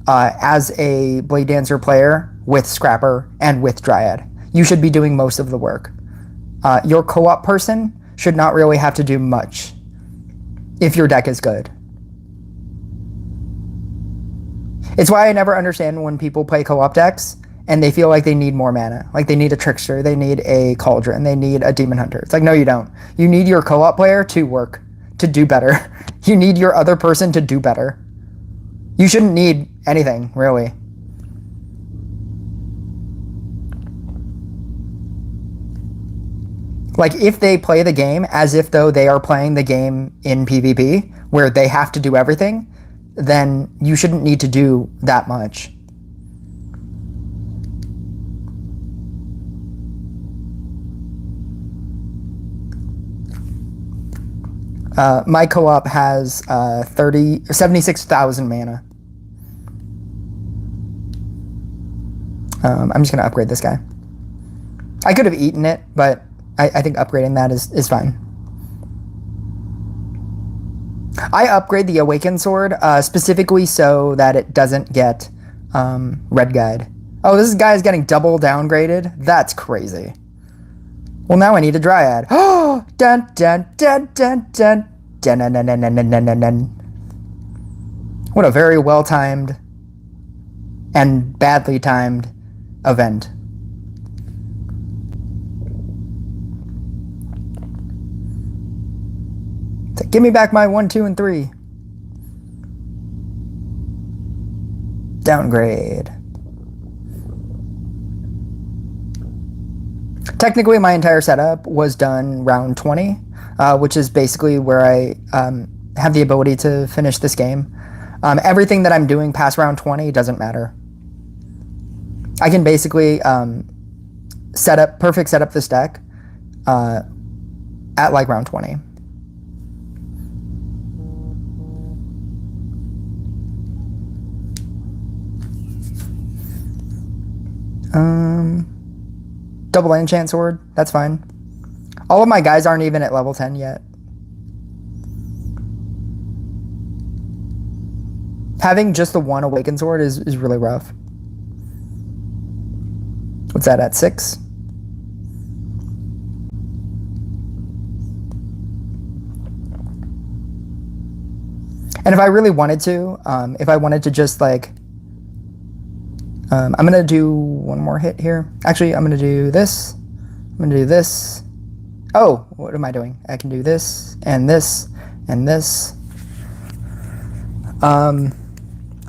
as a Blade Dancer player with Scrapper and with Dryad. You should be doing most of the work. Your co-op person should not really have to do much if your deck is good. It's why I never understand when people play co-op decks and they feel like they need more mana. Like they need a Trickster, they need a Cauldron, they need a Demon Hunter. It's like, no, you don't. You need your co-op player to work, to do better. You need your other person to do better. You shouldn't need anything, really. Like, if they play the game as if though they are playing the game in PvP, where they have to do everything, then you shouldn't need to do that much. My co-op has 76,000 mana. I'm just going to upgrade this guy. I could have eaten it, but I think upgrading that is fine. I upgrade the Awakened Sword specifically so that it doesn't get Red Guide. Oh, this guy is getting double downgraded? That's crazy. Well, now I need a Dryad. Oh, dun dun dun dun dun dun dun dun dun dun dun dun dun. What a very well-timed and badly timed event. So give me back my 1, 2, and 3. Downgrade. Technically, my entire setup was done round 20, which is basically where I have the ability to finish this game. Everything that I'm doing past round 20 doesn't matter. I can basically perfect set up this deck at like round 20. Double enchant sword, that's fine. All of my guys aren't even at level 10 yet. Having just the one awakened sword is really rough. What's that at 6? And if I really wanted to, if I wanted to just like I'm going to do one more hit here. Actually, I'm going to do this. I'm going to do this. Oh, what am I doing? I can do this, and this, and this.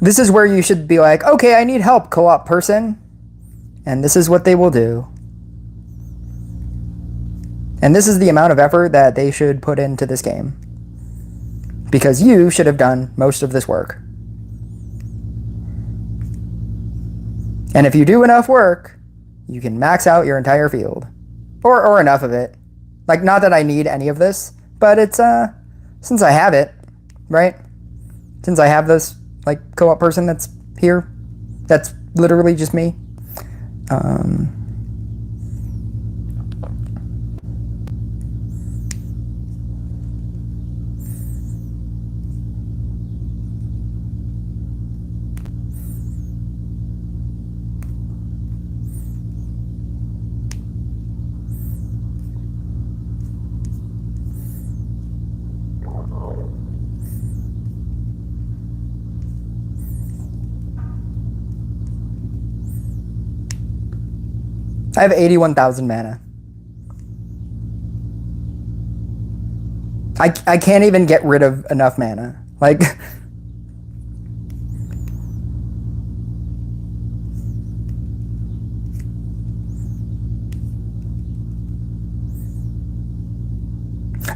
This is where you should be like, okay, I need help, co-op person. And this is what they will do. And this is the amount of effort that they should put into this game. Because you should have done most of this work. And if you do enough work, you can max out your entire field. Or enough of it. Like, not that I need any of this, but it's, since I have it, right? Since I have this, like, co-op person that's here, that's literally just me. I have 81,000 mana. I can't even get rid of enough mana. Like,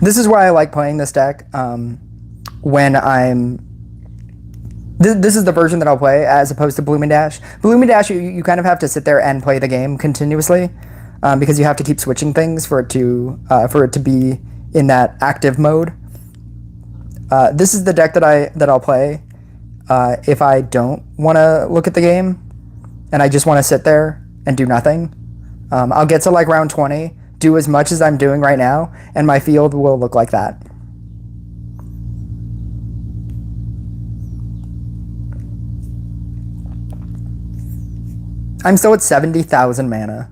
this is why I like playing this deck when I'm... This is the version that I'll play as opposed to Bloom and Dash. Bloom and Dash, you kind of have to sit there and play the game continuously because you have to keep switching things for it to be in that active mode. This is the deck that I'll play if I don't want to look at the game and I just want to sit there and do nothing. I'll get to like round 20, do as much as I'm doing right now, and my field will look like that. I'm still at 70,000 mana.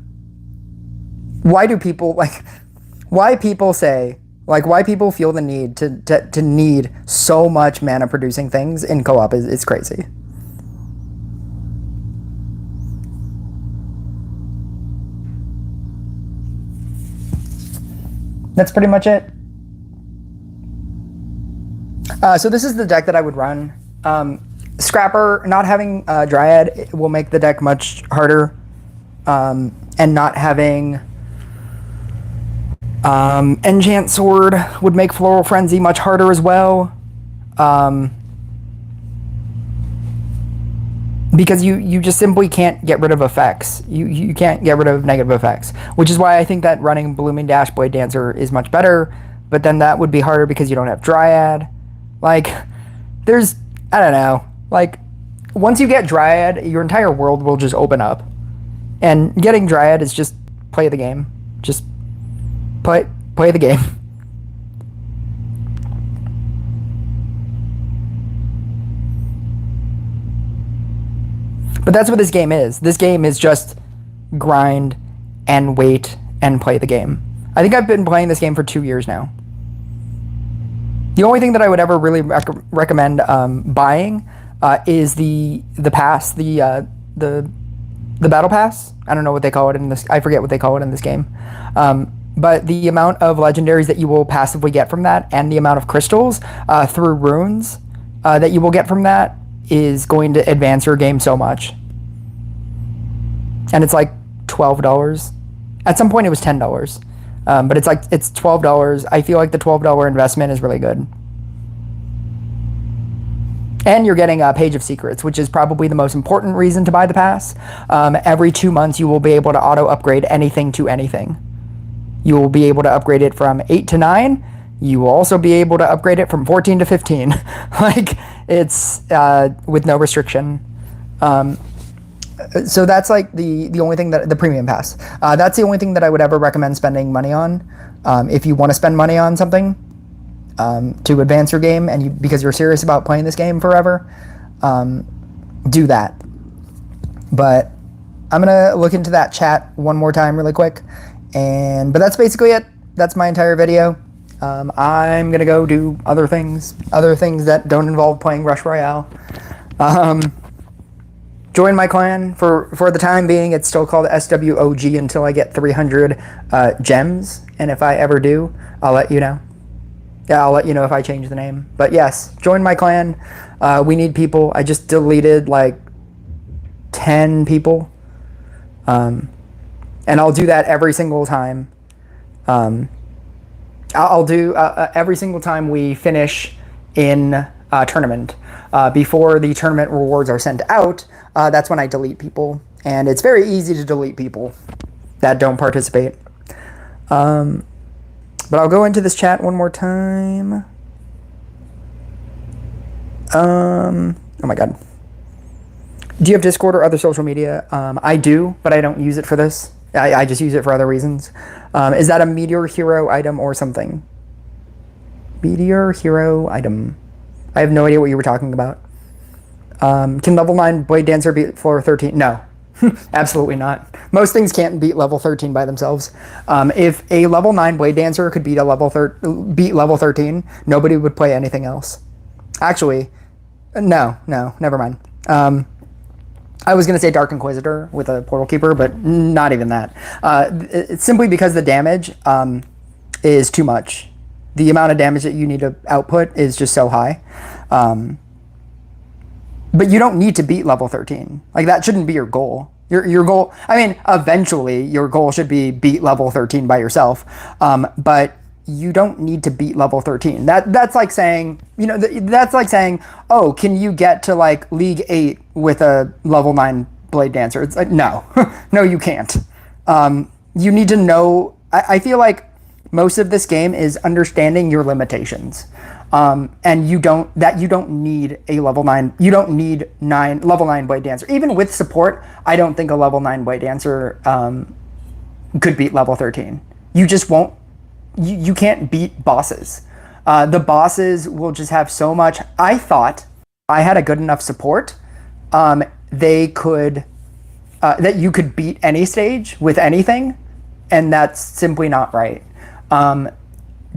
Why do people why people feel the need to need so much mana producing things in co-op is crazy. That's pretty much it. So this is the deck that I would run. Scrapper, not having Dryad will make the deck much harder, and not having Enchant Sword would make Floral Frenzy much harder as well, because you just simply can't get rid of effects. You can't get rid of negative effects, which is why I think that running Blooming Dash Blade Dancer is much better, but then that would be harder because you don't have Dryad. Like, there's, I don't know, like, once you get Dryad, your entire world will just open up. And getting Dryad is just play the game. Just play the game. But that's what this game is. This game is just grind and wait and play the game. I think I've been playing this game for 2 years now. The only thing that I would ever really recommend buying is the pass, the battle pass. I don't know what they call it in this. I forget what they call it in this game. But the amount of legendaries that you will passively get from that, and the amount of crystals through runes that you will get from that, is going to advance your game so much. And it's like $12. At some point it was $10. But it's $12. I feel like the $12 investment is really good. And you're getting a Page of Secrets, which is probably the most important reason to buy the pass. Every 2 months you will be able to auto upgrade anything to anything. You will be able to upgrade it from 8 to 9. You will also be able to upgrade it from 14 to 15. Like, it's with no restriction. So that's like the only thing that the premium pass. That's the only thing that I would ever recommend spending money on. If you want to spend money on something to advance your game, and because you're serious about playing this game forever, do that. But I'm gonna look into that chat one more time really quick, but that's basically it. That's my entire video. I'm gonna go do other things that don't involve playing Rush Royale. Join my clan for the time being. It's still called SWOG until I get 300 gems, and if I ever do, I'll let you know. Yeah, I'll let you know if I change the name. But yes, join my clan. We need people. I just deleted like 10 people, and I'll do that every single time. I'll do every single time we finish in a tournament. Before the tournament rewards are sent out, that's when I delete people. And it's very easy to delete people that don't participate. But I'll go into this chat one more time. Oh my god. Do you have Discord or other social media? I do, but I don't use it for this. I just use it for other reasons. Is that a Meteor Hero item or something? Meteor Hero item. I have no idea what you were talking about. Can level 9 Blade Dancer beat floor 13? No. Absolutely not. Most things can't beat level 13 by themselves. If a level 9 Blade Dancer could beat level 13, nobody would play anything else. Actually, no, never mind. I was going to say Dark Inquisitor with a Portal Keeper, but not even that. It's simply because the damage is too much. The amount of damage that you need to output is just so high. But you don't need to beat level 13. Like, that shouldn't be your goal. Your goal, I mean, eventually your goal should be beat level 13 by yourself. But you don't need to beat level 13. That's like saying, that's like saying, oh, can you get to like League 8 with a level 9 Blade Dancer? It's like, no. No, you can't. You need to know, I feel like most of this game is understanding your limitations. And you don't need a level 9, you don't need level 9 Blade Dancer. Even with support, I don't think a level 9 Blade Dancer could beat level 13. You just won't, you can't beat bosses. The bosses will just have so much. I thought I had a good enough support. They could, that you could beat any stage with anything, and that's simply not right.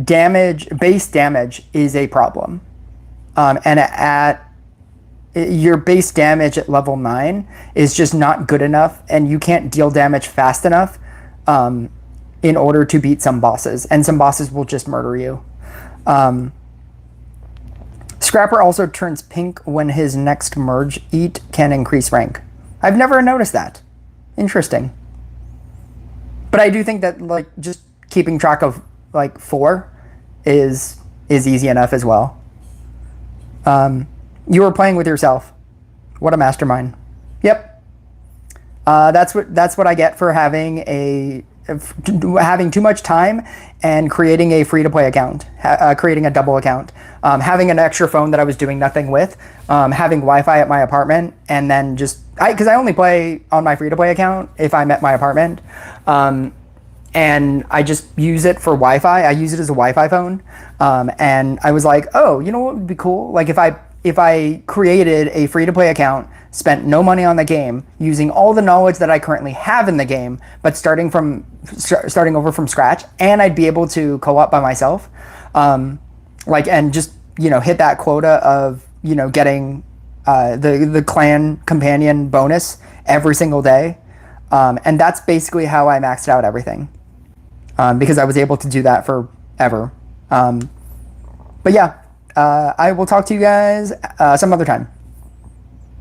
Base damage is a problem. And at your base damage at level 9 is just not good enough, and you can't deal damage fast enough in order to beat some bosses, and some bosses will just murder you. Scrapper also turns pink when his next merge eat can increase rank. I've never noticed that. Interesting. But I do think that like just keeping track of like 4 is easy enough as well. You were playing with yourself. What a mastermind. Yep. That's what I get for having too much time and creating a free-to-play account, creating a double account, having an extra phone that I was doing nothing with, having Wi-Fi at my apartment, and then because I only play on my free-to-play account if I'm at my apartment, and I just use it for Wi-Fi. I use it as a Wi-Fi phone, and I was like, oh, you know what would be cool? Like if I created a free-to-play account, spent no money on the game, using all the knowledge that I currently have in the game, but starting over from scratch, and I'd be able to co-op by myself, and just hit that quota of getting the clan companion bonus every single day, and that's basically how I maxed out everything, because I was able to do that forever. But yeah, I will talk to you guys some other time.